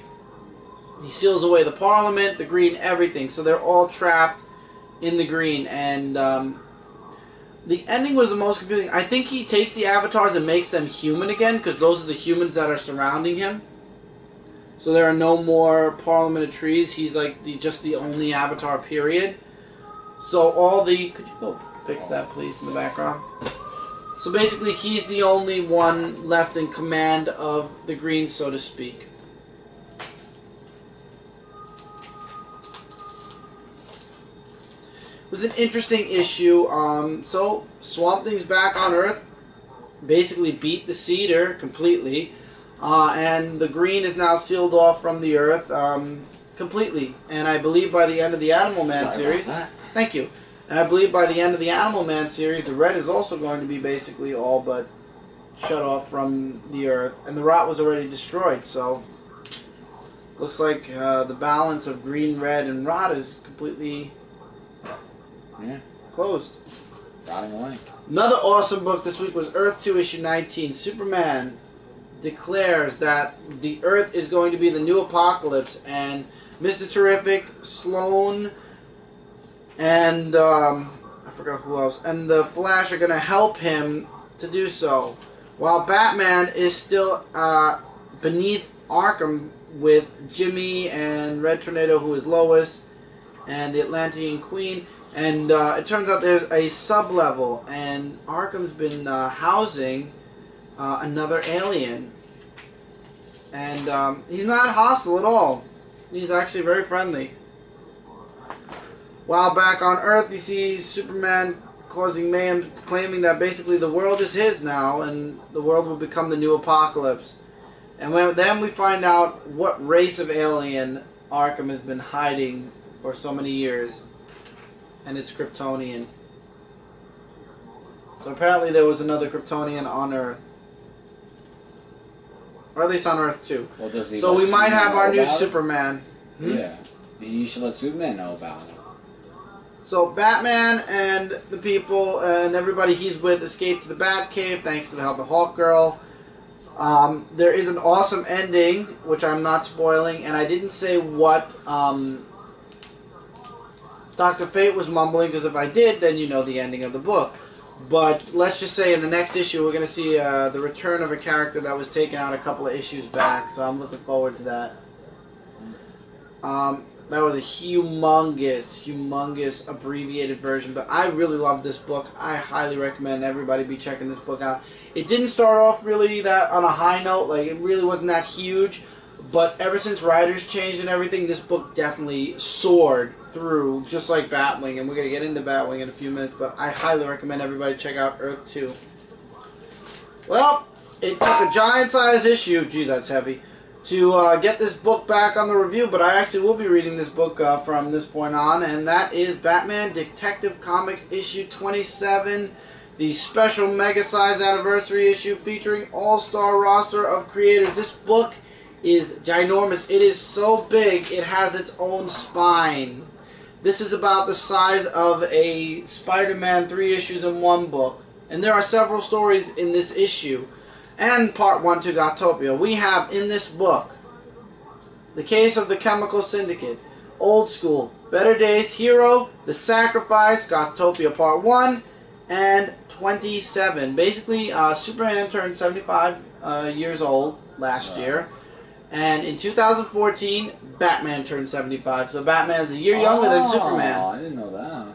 He seals away the Parliament, the green, everything. So they're all trapped in the green. And the ending was the most confusing. I think he takes the Avatars and makes them human again, because those are the humans that are surrounding him. So there are no more Parliament of Trees. He's like just the only Avatar, period. So all the... Could you go fix that, please, in the background? So basically, he's the only one left in command of the green, so to speak. It was an interesting issue. So Swamp Thing's back on Earth. Basically beat the Cedar completely. And the green is now sealed off from the Earth completely. And I believe by the end of the Animal Man series... Thank you. And I believe by the end of the Animal Man series, the red is also going to be basically all but shut off from the Earth. And the rot was already destroyed, so looks like the balance of green, red, and rot is completely closed. Rotting away. Another awesome book this week was Earth 2, issue 19. Superman declares that the Earth is going to be the new apocalypse, and Mr. Terrific, Sloan, and I forgot who else, and the Flash are going to help him to do so, while Batman is still beneath Arkham with Jimmy and Red Tornado, who is Lois, and the Atlantean Queen. And it turns out there's a sub-level, and Arkham's been housing another alien. And he's not hostile at all. He's actually very friendly. While back on Earth, you see Superman causing mayhem, claiming that basically the world is his now, and the world will become the new apocalypse. And then we find out what race of alien Arkham has been hiding for so many years, and it's Kryptonian. So apparently there was another Kryptonian on Earth. Or at least on Earth too. Well, does he so we might have our new about it? Superman. Yeah. You should let Superman know about it. So Batman and the people and everybody he's with escape to the Batcave thanks to the help of Hawkgirl. There is an awesome ending, which I'm not spoiling, and I didn't say what Dr. Fate was mumbling, because if I did, then you know the ending of the book. But let's just say in the next issue we're going to see the return of a character that was taken out a couple of issues back, so I'm looking forward to that. That was a humongous abbreviated version, but I really love this book. I highly recommend everybody be checking this book out. It didn't start off really that on a high note, like it really wasn't that huge, but ever since writers changed and everything, this book definitely soared through, just like Batwing, and we're going to get into Batwing in a few minutes, but I highly recommend everybody check out Earth 2. Well, it took a giant-sized issue, gee that's heavy, to get this book back on the review, but I actually will be reading this book from this point on, and that is Batman Detective Comics issue 27, the special mega-sized anniversary issue featuring all-star roster of creators. This book is ginormous. It is so big, it has its own spine. This is about the size of a Spider-Man 3 issues in one book, and there are several stories in this issue. And Part 1 to Gothopia. We have in this book The Case of the Chemical Syndicate, Old School, Better Days, Hero, The Sacrifice, Gothopia Part 1, and 27. Basically, Superman turned 75 years old last year, and in 2014, Batman turned 75. So Batman's a year younger than Superman. Oh, I didn't know that.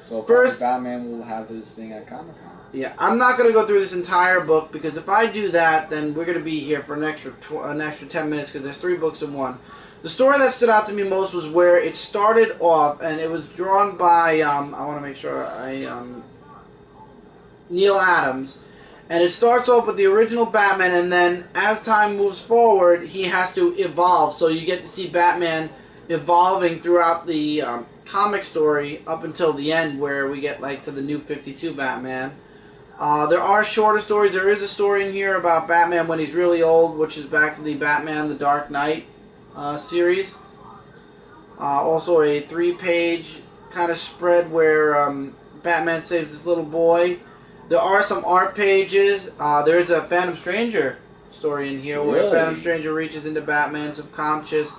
So First, Batman will have his thing at Comic-Con. Yeah, I'm not going to go through this entire book, because if I do that, then we're going to be here for an extra 10 minutes, because there's 3 books in one. The story that stood out to me most was where it started off, and it was drawn by, I want to make sure Neil Adams. And it starts off with the original Batman, and then as time moves forward, he has to evolve. So you get to see Batman evolving throughout the comic story up until the end, where we get like to the new 52 Batman. There are shorter stories. There is a story in here about Batman when he's really old, which is back to the Batman the Dark Knight series. Also a 3-page kind of spread where Batman saves this little boy. There are some art pages. There is a Phantom Stranger story in here where Phantom Stranger reaches into Batman's subconscious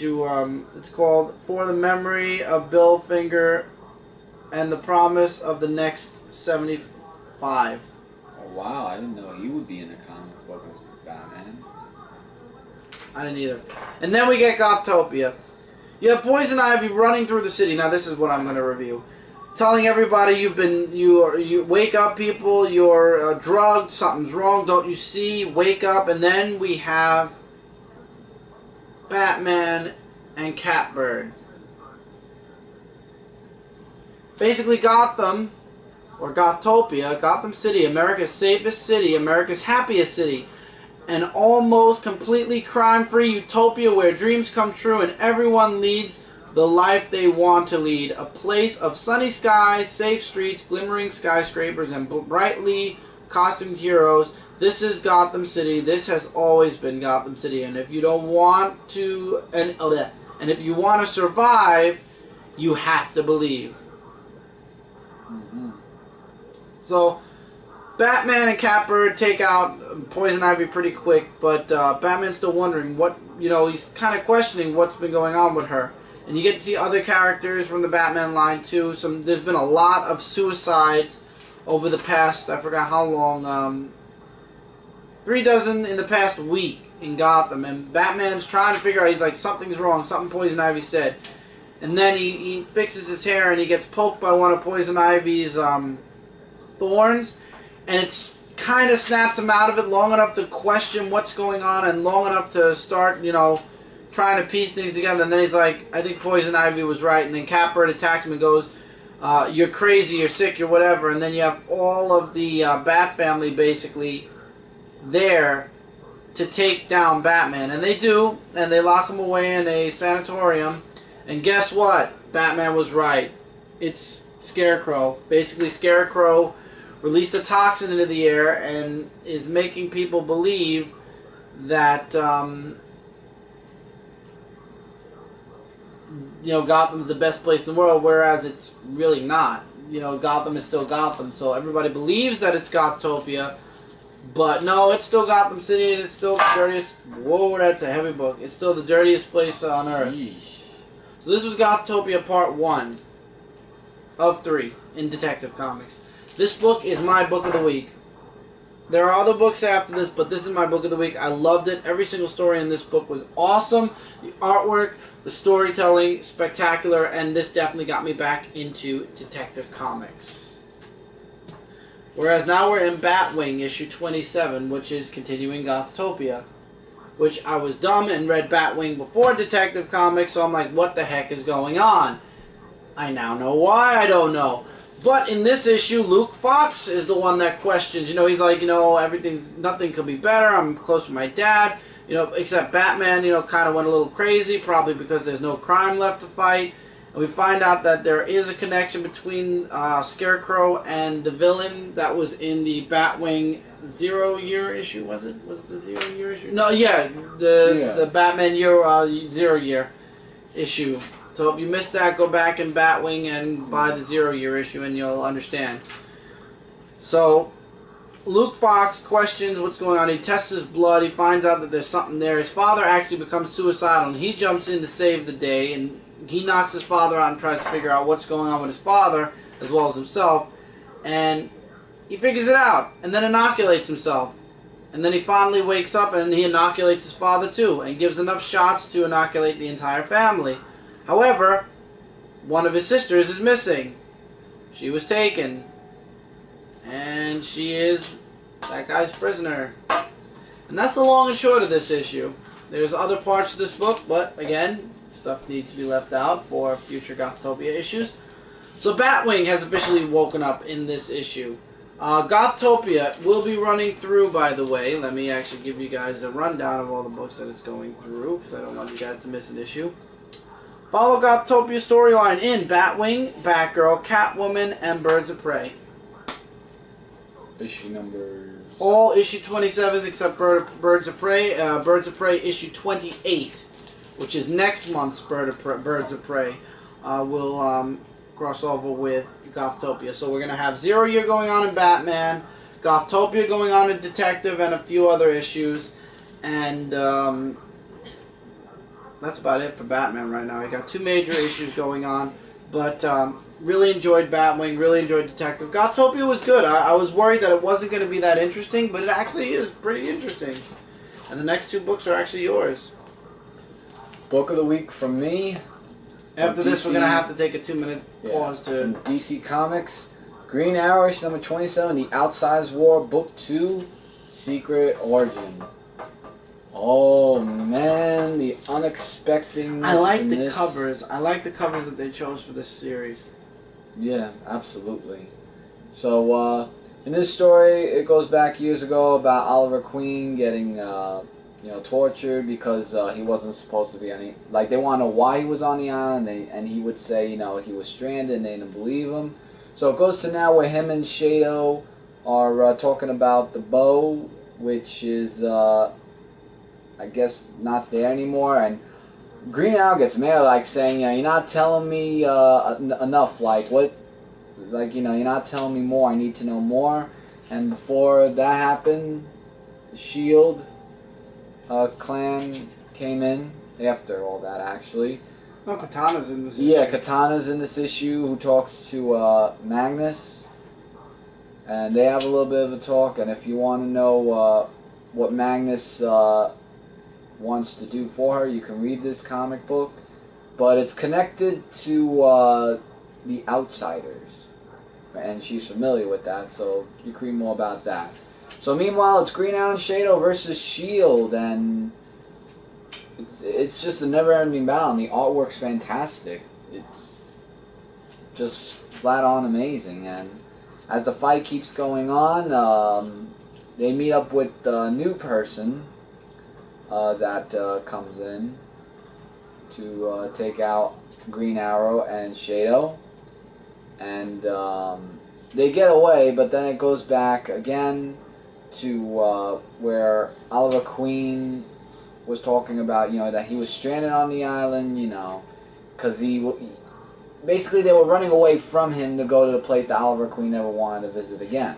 it's called For the Memory of Bill Finger and the Promise of the Next 75. Oh wow, I didn't know he would be in a comic book of Batman. I didn't either. And then we get Gothopia. You have Poison Ivy running through the city. Now this is what I'm going to review. Telling everybody you wake up, people, you're drugged, something's wrong, don't you see, wake up. And then we have Batman and Catbird. Basically Gotham, or Gothopia, Gotham City, America's safest city, America's happiest city. An almost completely crime-free utopia where dreams come true and everyone leads the life they want to lead. A place of sunny skies, safe streets, glimmering skyscrapers, and brightly costumed heroes. This is Gotham City. This has always been Gotham City. And if you don't want to, and if you want to survive, you have to believe. So, Batman and Catbird take out Poison Ivy pretty quick, but Batman's still wondering what, he's kind of questioning what's been going on with her. And you get to see other characters from the Batman line too. There's been a lot of suicides over the past, I forgot how long, 3 dozen in the past week in Gotham. And Batman's trying to figure out, he's like, something's wrong, something Poison Ivy said. And then he fixes his hair and he gets poked by one of Poison Ivy's thorns. And it's kind of snaps him out of it long enough to question what's going on and long enough to start, trying to piece things together. And then he's like, I think Poison Ivy was right. And then Catbird attacks him and goes, you're crazy, you're sick, you're whatever, and then you have all of the Bat family basically there to take down Batman. And they do, and they lock him away in a sanatorium. And guess what? Batman was right. It's Scarecrow. Basically, Scarecrow released a toxin into the air and is making people believe that Gotham's the best place in the world, whereas it's really not. Gotham is still Gotham, so everybody believes that it's Gothtopia, but no, it's still Gotham City, and it's still the dirtiest. Whoa, that's a heavy book. It's still the dirtiest place on Earth. Yeesh. So this was Gothtopia Part 1 of 3 in Detective Comics. This book is my book of the week. There are other books after this, but this is my book of the week. I loved it. Every single story in this book was awesome. The artwork, the storytelling, spectacular, and this definitely got me back into Detective Comics. Whereas now we're in Batwing, issue 27, which is continuing Gothtopia. Which I was dumb and read Batwing before Detective Comics, so I'm like, what the heck is going on? I now know why, I don't know. But in this issue, Luke Fox is the one that questions. He's like, nothing could be better. I'm close with my dad. Except Batman, kind of went a little crazy, probably because there's no crime left to fight. And we find out that there is a connection between Scarecrow and the villain that was in the Batwing 0-year issue. Was it the 0-year issue? No, yeah, the Batman 0-year issue. So if you missed that, go back in Batwing and buy the 0-year issue and you'll understand. So, Luke Fox questions what's going on. He tests his blood. He finds out that there's something there. His father actually becomes suicidal, and he jumps in to save the day. And he knocks his father out and tries to figure out what's going on with his father, as well as himself. And he figures it out, and then inoculates himself. And then he finally wakes up, and he inoculates his father too, and gives enough shots to inoculate the entire family. However, one of his sisters is missing. She was taken. And she is that guy's prisoner. And that's the long and short of this issue. There's other parts of this book, but again, stuff needs to be left out for future Gothtopia issues. So Batwing has officially woken up in this issue. Gothtopia will be running through, by the way. Let me actually give you guys a rundown of all the books that it's going through, because I don't want you guys to miss an issue. Follow Gothtopia storyline in Batwing, Batgirl, Catwoman, and Birds of Prey. Issue numbers. All issue 27s except Birds of Prey. Birds of Prey issue 28, which is next month's Birds of Prey, will cross over with Gothtopia. So we're going to have 0-year going on in Batman, Gothtopia going on in Detective, and a few other issues. And that's about it for Batman right now. We got 2 major issues going on, but really enjoyed Batwing, really enjoyed Detective. Gothtopia was good. I was worried that it wasn't going to be that interesting, but it actually is pretty interesting. And the next 2 books are actually yours. Book of the week from me. After this, we're going to have to take a 2-minute pause to... From DC Comics, Green Arrow, issue number 27, The Outsize War, Book 2, Secret Origin. Oh man, the unexpectedness. I like the covers. I like the covers that they chose for this series. Yeah, absolutely. So, in this story, it goes back years ago about Oliver Queen getting, tortured because he wasn't supposed to be on the... Like, they want to know why he was on the island, and he would say, he was stranded, and they didn't believe him. So it goes to now where him and Shadow are talking about the bow, which is... I guess not there anymore, and Green Arrow gets mad, saying, you're not telling me enough, you're not telling me more, I need to know more. And before that happened, S.H.I.E.L.D. clan came in, after all that, actually. No, Katana's in this issue. Yeah, Katana's in this issue, who talks to Magnus, and they have a little bit of a talk, and if you want to know what Magnus... wants to do for her, you can read this comic book, but it's connected to the Outsiders, and she's familiar with that, so you can read more about that. So meanwhile, it's Green Arrow and Shadow versus S.H.I.E.L.D., and it's just a never-ending battle, and the artwork's fantastic. It's just flat on amazing. And as the fight keeps going on, they meet up with a new person that comes in to take out Green Arrow and Shadow. And they get away, but then it goes back again to where Oliver Queen was talking about, that he was stranded on the island, because basically they were running away from him to go to the place that Oliver Queen never wanted to visit again,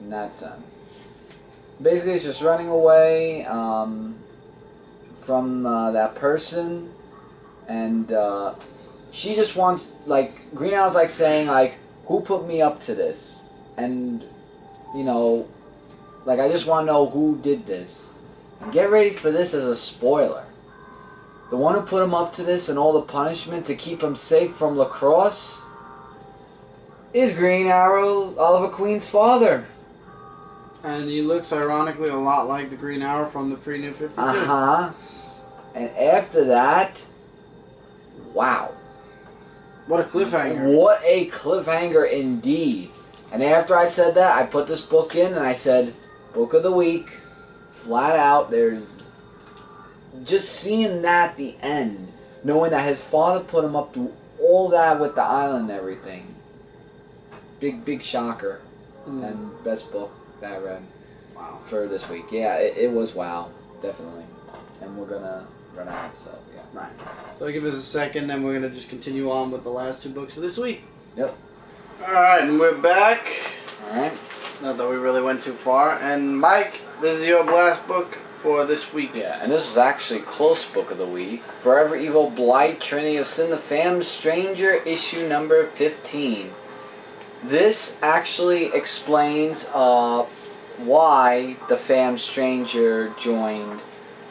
in that sense. Basically, it's just running away from that person, and she just wants, Green Arrow's saying, who put me up to this? And, I just want to know who did this. And get ready for this as a spoiler. The one who put him up to this and all the punishment to keep him safe from LaCrosse is Green Arrow, Oliver Queen's father. And he looks, ironically, a lot like the Green Arrow from the pre-New 52. Uh-huh. And after that, wow. What a cliffhanger. What a cliffhanger indeed. And after I said that, I put this book in and I said, Book of the Week, flat out. There's just seeing that at the end, knowing that his father put him up to all that with the island and everything. Big shocker. And best book that I read. Wow. For this week. Yeah, it was wow. Definitely. And we're gonna run out, so yeah. Right. So give us a second, then we're going to just continue on with the last two books of this week. Yep. Alright, and we're back. Alright. Not that we really went too far. And Mike, this is your last book for this week. Yeah, and this was actually close book of the week. Forever Evil Blight, Trinity of Sin, The Phantom Stranger, issue number 15. This actually explains why the Phantom Stranger joined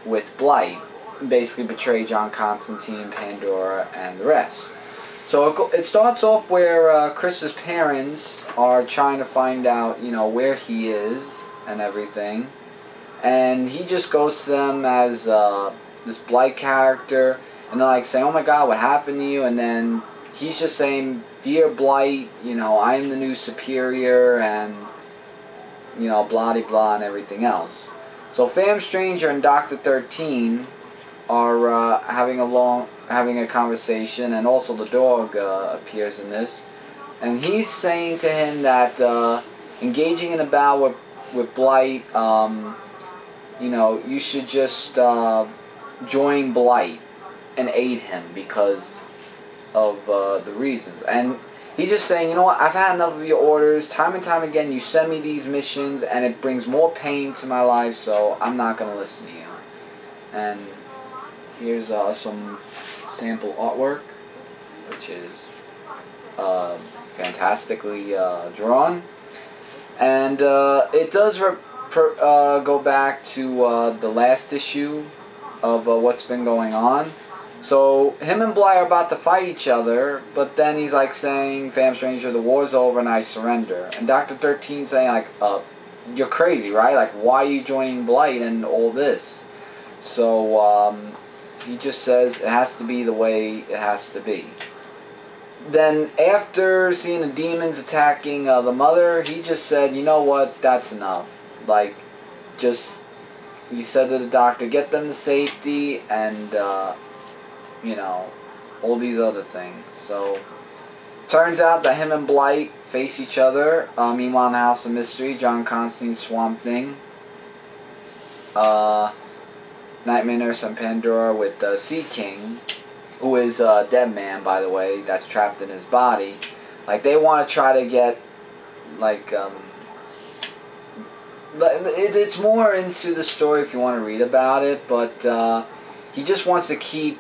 with Blight. Basically betray John Constantine, Pandora, and the rest. So it starts off where Chris's parents are trying to find out, where he is and everything. And he just goes to them as this Blight character, and they're saying, oh my god, what happened to you? And then he's just saying, fear Blight, I am the new superior, and, blah-de-blah and everything else. So Phantom Stranger and Dr. 13 are having a conversation, and also the dog appears in this, and he's saying to him that engaging in a battle with Blight, you should just join Blight and aid him because of the reasons. And he's just saying, you know what, I've had enough of your orders. Time and time again, you send me these missions, and it brings more pain to my life, so I'm not going to listen to you. And here's some sample artwork, which is fantastically drawn. And it does go back to the last issue of what's been going on. So him and Bly are about to fight each other, but then he's saying, Phantom Stranger, the war's over and I surrender. And Dr. 13 saying you're crazy, right? Why are you joining Blight and all this? So he just says it has to be the way it has to be. Then after seeing the demons attacking the mother, he just said, you know what, that's enough. He said to the doctor, get them to safety, and all these other things. So turns out that him and Blight face each other. Meanwhile in the House of Mystery, John Constantine, Swamp Thing, Nightmare Nurse, and Pandora with Sea King, who is a dead man, by the way, that's trapped in his body. They want to try to get it's more into the story if you want to read about it, but he just wants to keep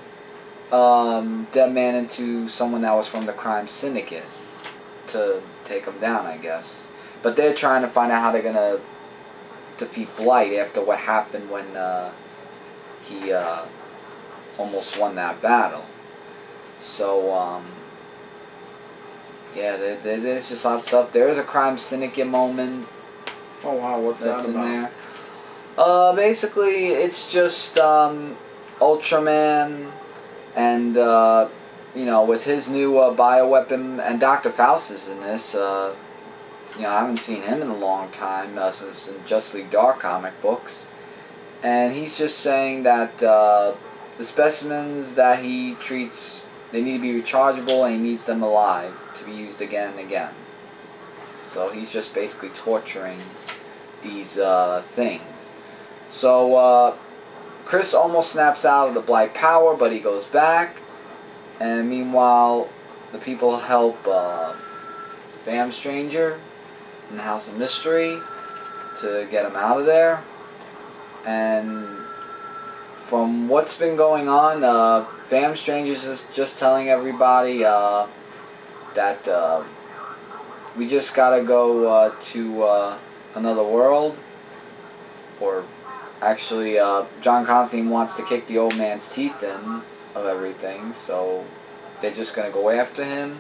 Dead Man into someone that was from the crime syndicate to take him down, I guess. But they're trying to find out how they're going to defeat Blight after what happened when he almost won that battle. So, yeah, there's just a lot of stuff. There is a crime syndicate moment. Oh wow, what's that about? In there. Basically, it's just Ultraman and you know, with his new bioweapon, and Dr. Faust is in this. You know, I haven't seen him in a long time since in Justice League Dark comic books, and he's just saying that the specimens that he treats, they need to be rechargeable, and he needs them alive to be used again and again. So he's just basically torturing these things. So Chris almost snaps out of the Blight power, but he goes back. And meanwhile, the people help Bam Stranger in the House of Mystery to get him out of there. And from what's been going on, Bam Stranger's just telling everybody that we just gotta go to another world. Or actually, John Constantine wants to kick the old man's teeth in of everything, so they're just gonna go after him,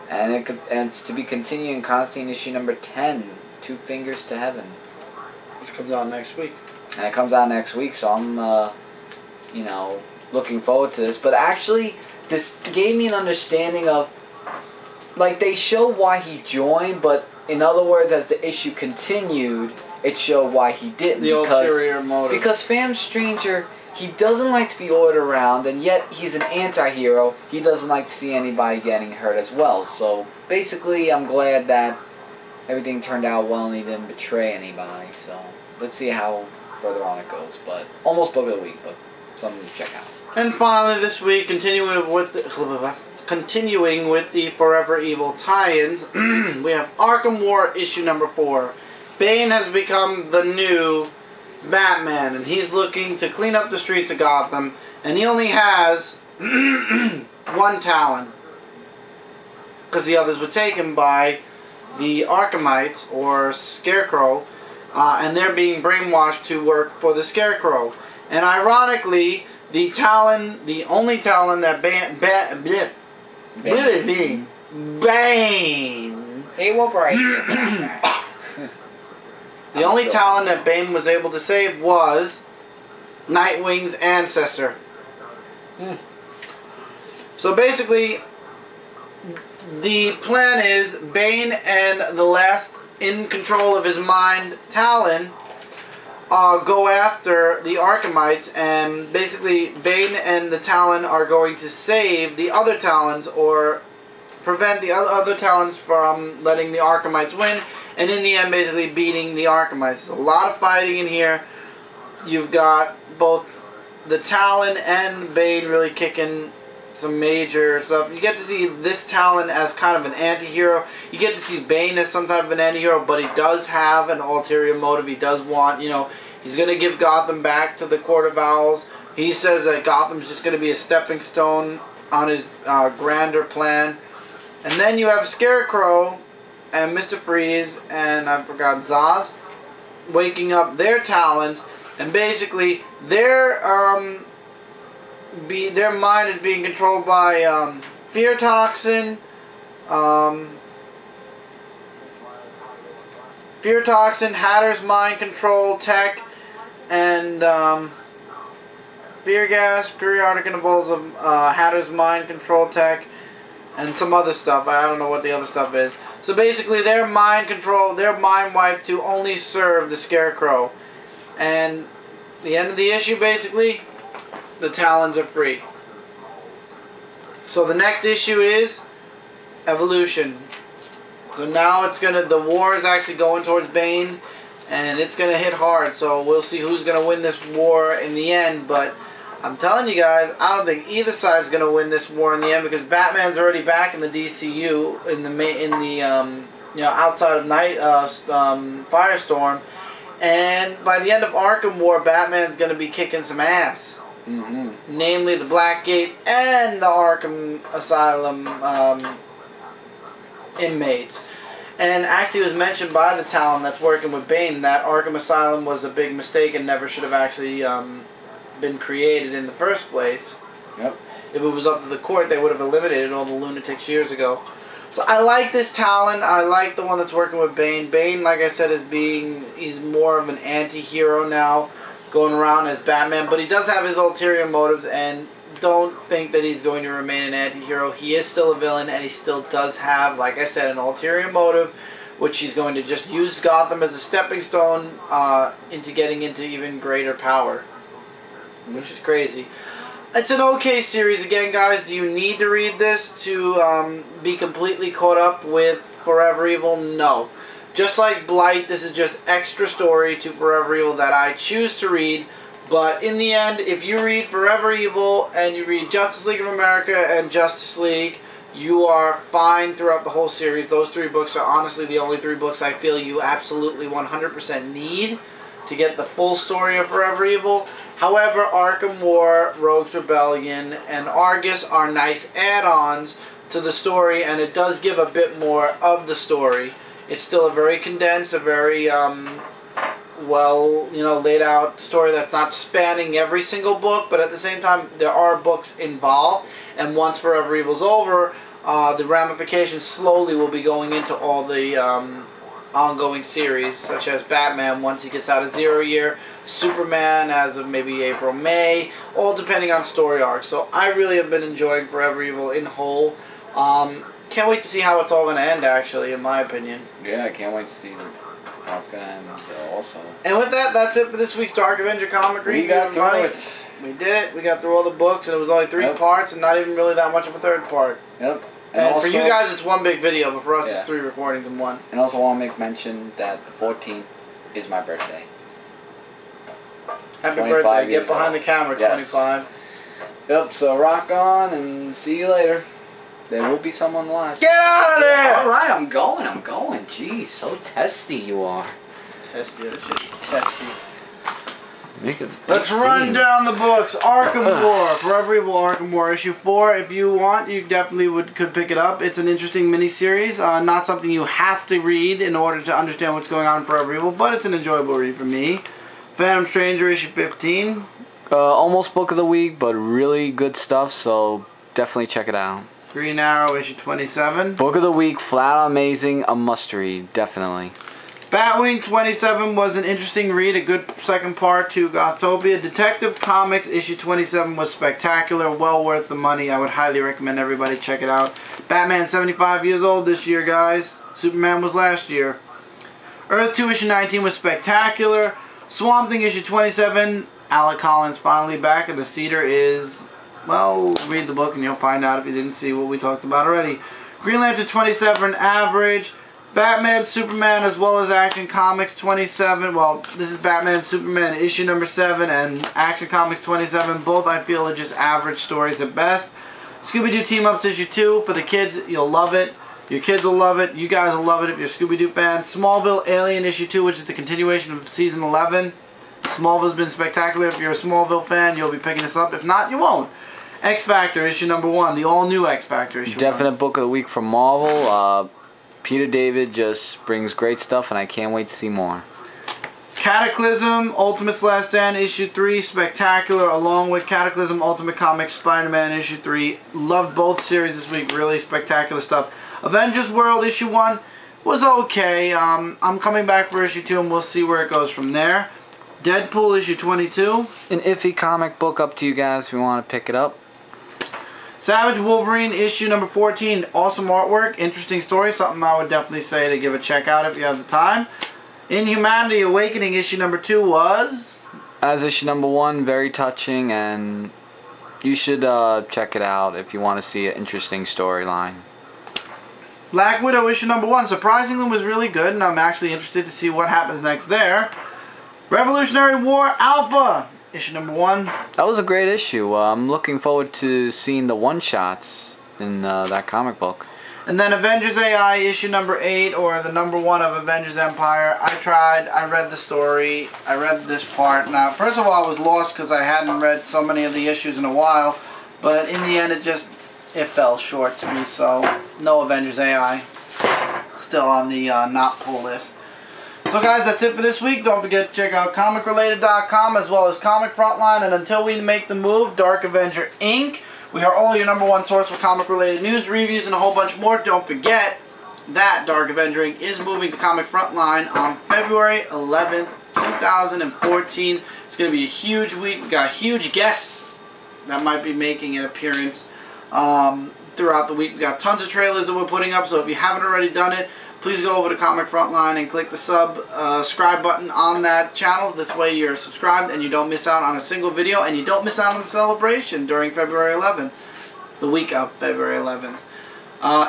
and it's to be continuing Constantine issue number 10, Two Fingers to Heaven, which comes out next week. And it comes out next week, so I'm you know, looking forward to this. But actually, this gave me an understanding of, like, they show why he joined, but in other words, as the issue continued, it showed why he didn't. The ulterior motive. Because Bam Stranger, he doesn't like to be ordered around, and yet he's an anti-hero. He doesn't like to see anybody getting hurt as well. So basically, I'm glad that everything turned out well and he didn't betray anybody. So let's see how further on it goes. But almost book of the week, but something to check out. And finally, this week, continuing with the Forever Evil tie-ins, we have Arkham War issue number 4. Bane has become the new Batman, and he's looking to clean up the streets of Gotham, and he only has one talent, because the others were taken by the Arkhamites, or Scarecrow, and they're being brainwashed to work for the Scarecrow. And ironically, the only talent that Bane. He will break you. The only talent that Bane was able to save was Nightwing's ancestor. So basically, the plan is Bane and the last in control of his mind, Talon, go after the Arkhamites, and basically Bane and the Talon are going to save the other Talons, or prevent the other Talons from letting the Arkhamites win, and in the end basically beating the Arkhamites. There's a lot of fighting in here. You've got both the Talon and Bane really kicking some major stuff. You get to see this Talon as kind of an anti-hero. You get to see Bane as some type of an anti-hero, but he does have an ulterior motive. He does want, you know, he's going to give Gotham back to the Court of Owls. He says that Gotham's just going to be a stepping stone on his grander plan. And then you have Scarecrow and Mr. Freeze and I forgot Zaz waking up their Talons, and basically their mind is being controlled by fear toxin, Hatter's mind control tech, and fear gas, periodic intervals of Hatter's mind control tech, and some other stuff. I don't know what the other stuff is. So basically, their mind control, their mind wipe to only serve the Scarecrow. And the end of the issue, basically, the Talons are free. So the next issue is Evolution. So now it's gonna, the war is actually going towards Bane, and it's gonna hit hard. So we'll see who's gonna win this war in the end. But I'm telling you guys, I don't think either side's gonna win this war in the end, because Batman's already back in the DCU in the you know, outside of Firestorm, and by the end of Arkham War, Batman's gonna be kicking some ass. Namely the Blackgate and the Arkham Asylum inmates. And actually it was mentioned by the Talon that's working with Bane that Arkham Asylum was a big mistake and never should have actually been created in the first place. Yep. If it was up to the court, they would have eliminated all the lunatics years ago. So I like this Talon. I like the one that's working with Bane. Bane, like I said, he's more of an anti-hero now, going around as Batman, but he does have his ulterior motives, and don't think that he's going to remain an anti-hero. He is still a villain, and he still does have, like I said, an ulterior motive, which he's going to just use Gotham as a stepping stone into getting into even greater power, which is crazy. It's an okay series. Again, guys, do you need to read this to be completely caught up with Forever Evil? No. Just like Blight, this is just extra story to Forever Evil that I choose to read. But in the end, if you read Forever Evil and you read Justice League of America and Justice League, you are fine throughout the whole series. Those 3 books are honestly the only 3 books I feel you absolutely 100% need to get the full story of Forever Evil. However, Arkham War, Rogue's Rebellion, and Argus are nice add-ons to the story, and it does give a bit more of the story. It's still a very condensed, a very well, laid out story that's not spanning every single book, but at the same time, there are books involved, and once Forever Evil's over, the ramifications slowly will be going into all the ongoing series, such as Batman once he gets out of 0 Year, Superman as of maybe April, May, all depending on story arcs. So I really have been enjoying Forever Evil in whole. Can't wait to see how it's all going to end, actually, in my opinion. Yeah, I can't wait to see how it's going to end also. And with that, that's it for this week's Dark Avenger Comic Review. We got through it. We did it. We got through all the books, and it was only 3 parts, and not even really that much of a 3rd part. Yep. And also, for you guys, it's 1 big video, but for us, it's 3 recordings in 1. And also want to make mention that the 14th is my birthday. Happy birthday. Get behind the camera, yes. 25. Yep, so rock on, and see you later. There will be someone live. Get out of there! Alright, I'm going. Jeez, so testy you are. Testy, that shit's testy. Let's run down the books. Arkham War, Forever Evil Arkham War, issue 4. If you want, you definitely could pick it up. It's an interesting miniseries. Not something you have to read in order to understand what's going on in Forever Evil, but it's an enjoyable read for me. Phantom Stranger, issue 15. Almost book of the week, but really good stuff, so definitely check it out. Green Arrow, issue 27. Book of the week, flat out amazing, a must read, definitely. Batwing 27 was an interesting read, a good second part to Gothopia. Detective Comics issue 27 was spectacular, well worth the money. I would highly recommend everybody check it out. Batman 75 years old this year, guys. Superman was last year. Earth 2 issue 19 was spectacular. Swamp Thing issue 27, Alec Collins finally back, and the Cedar is, well, read the book and you'll find out if you didn't see what we talked about already. Green Lantern 27 average. Batman, Superman, as well as Action Comics 27. Well, this is Batman, Superman, issue number 7, and Action Comics 27. Both, I feel, are just average stories at best. Scooby-Doo Team-Ups issue 2. For the kids, you'll love it. Your kids will love it. You guys will love it if you're Scooby-Doo fans. Smallville Alien issue 2, which is the continuation of season 11. Smallville's been spectacular. If you're a Smallville fan, you'll be picking this up. If not, you won't. X-Factor issue number 1. The all-new X-Factor issue 1. Definite book of the week from Marvel. Peter David just brings great stuff, and I can't wait to see more. Cataclysm, Ultimate's Last Stand, issue 3, spectacular, along with Cataclysm Ultimate Comics Spider-Man issue 3. Loved both series this week, really spectacular stuff. Avengers World issue 1 was okay. I'm coming back for issue 2, and we'll see where it goes from there. DeadPool issue 22. An iffy comic book, up to you guys if you want to pick it up. Savage Wolverine issue number 14. Awesome artwork, interesting story, something I would definitely say to give a check out if you have the time. Inhumanity Awakening issue number 2 was? As issue number 1, very touching, and you should check it out if you want to see an interesting storyline. Black Widow issue number 1 surprisingly was really good, and I'm actually interested to see what happens next there. Revolutionary War Alpha issue number 1. That was a great issue. I'm looking forward to seeing the one-shots in that comic book. And then Avengers AI issue number 8, or the number 1 of Avengers Empire. I read the story, I read this part. Now, first of all, I was lost because I hadn't read so many of the issues in a while, but in the end it fell short to me, so no Avengers AI. Still on the not pull list. So guys, that's it for this week. Don't forget to check out comicrelated.com as well as Comic Frontline. And until we make the move, Dark Avenger Inc. We are all your number 1 source for comic-related news, reviews, and a whole bunch more. Don't forget that Dark Avenger Inc. is moving to Comic Frontline on February 11th, 2014. It's going to be a huge week. We got huge guests that might be making an appearance throughout the week. We got tons of trailers that we're putting up, so if you haven't already done it, please go over to Comic Frontline and click the subscribe button on that channel. This way you're subscribed and you don't miss out on a single video, and you don't miss out on the celebration during February 11th, the week of February 11th.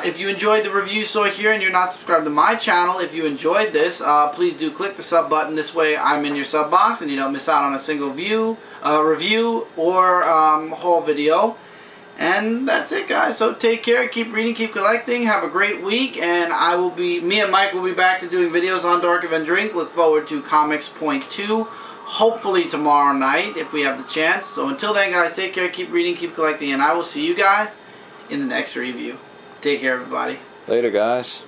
If you enjoyed the review you saw here and you're not subscribed to my channel, if you enjoyed this, please do click the sub button. This way I'm in your sub box and you don't miss out on a single review or haul video. And that's it, guys. So take care, keep reading, keep collecting, have a great week, and me and Mike will be back to doing videos on Dark Avenger Inc. Look forward to Comics Point 2, hopefully tomorrow night if we have the chance. So until then, guys, take care, keep reading, keep collecting, and I will see you guys in the next review. Take care, everybody. Later, guys.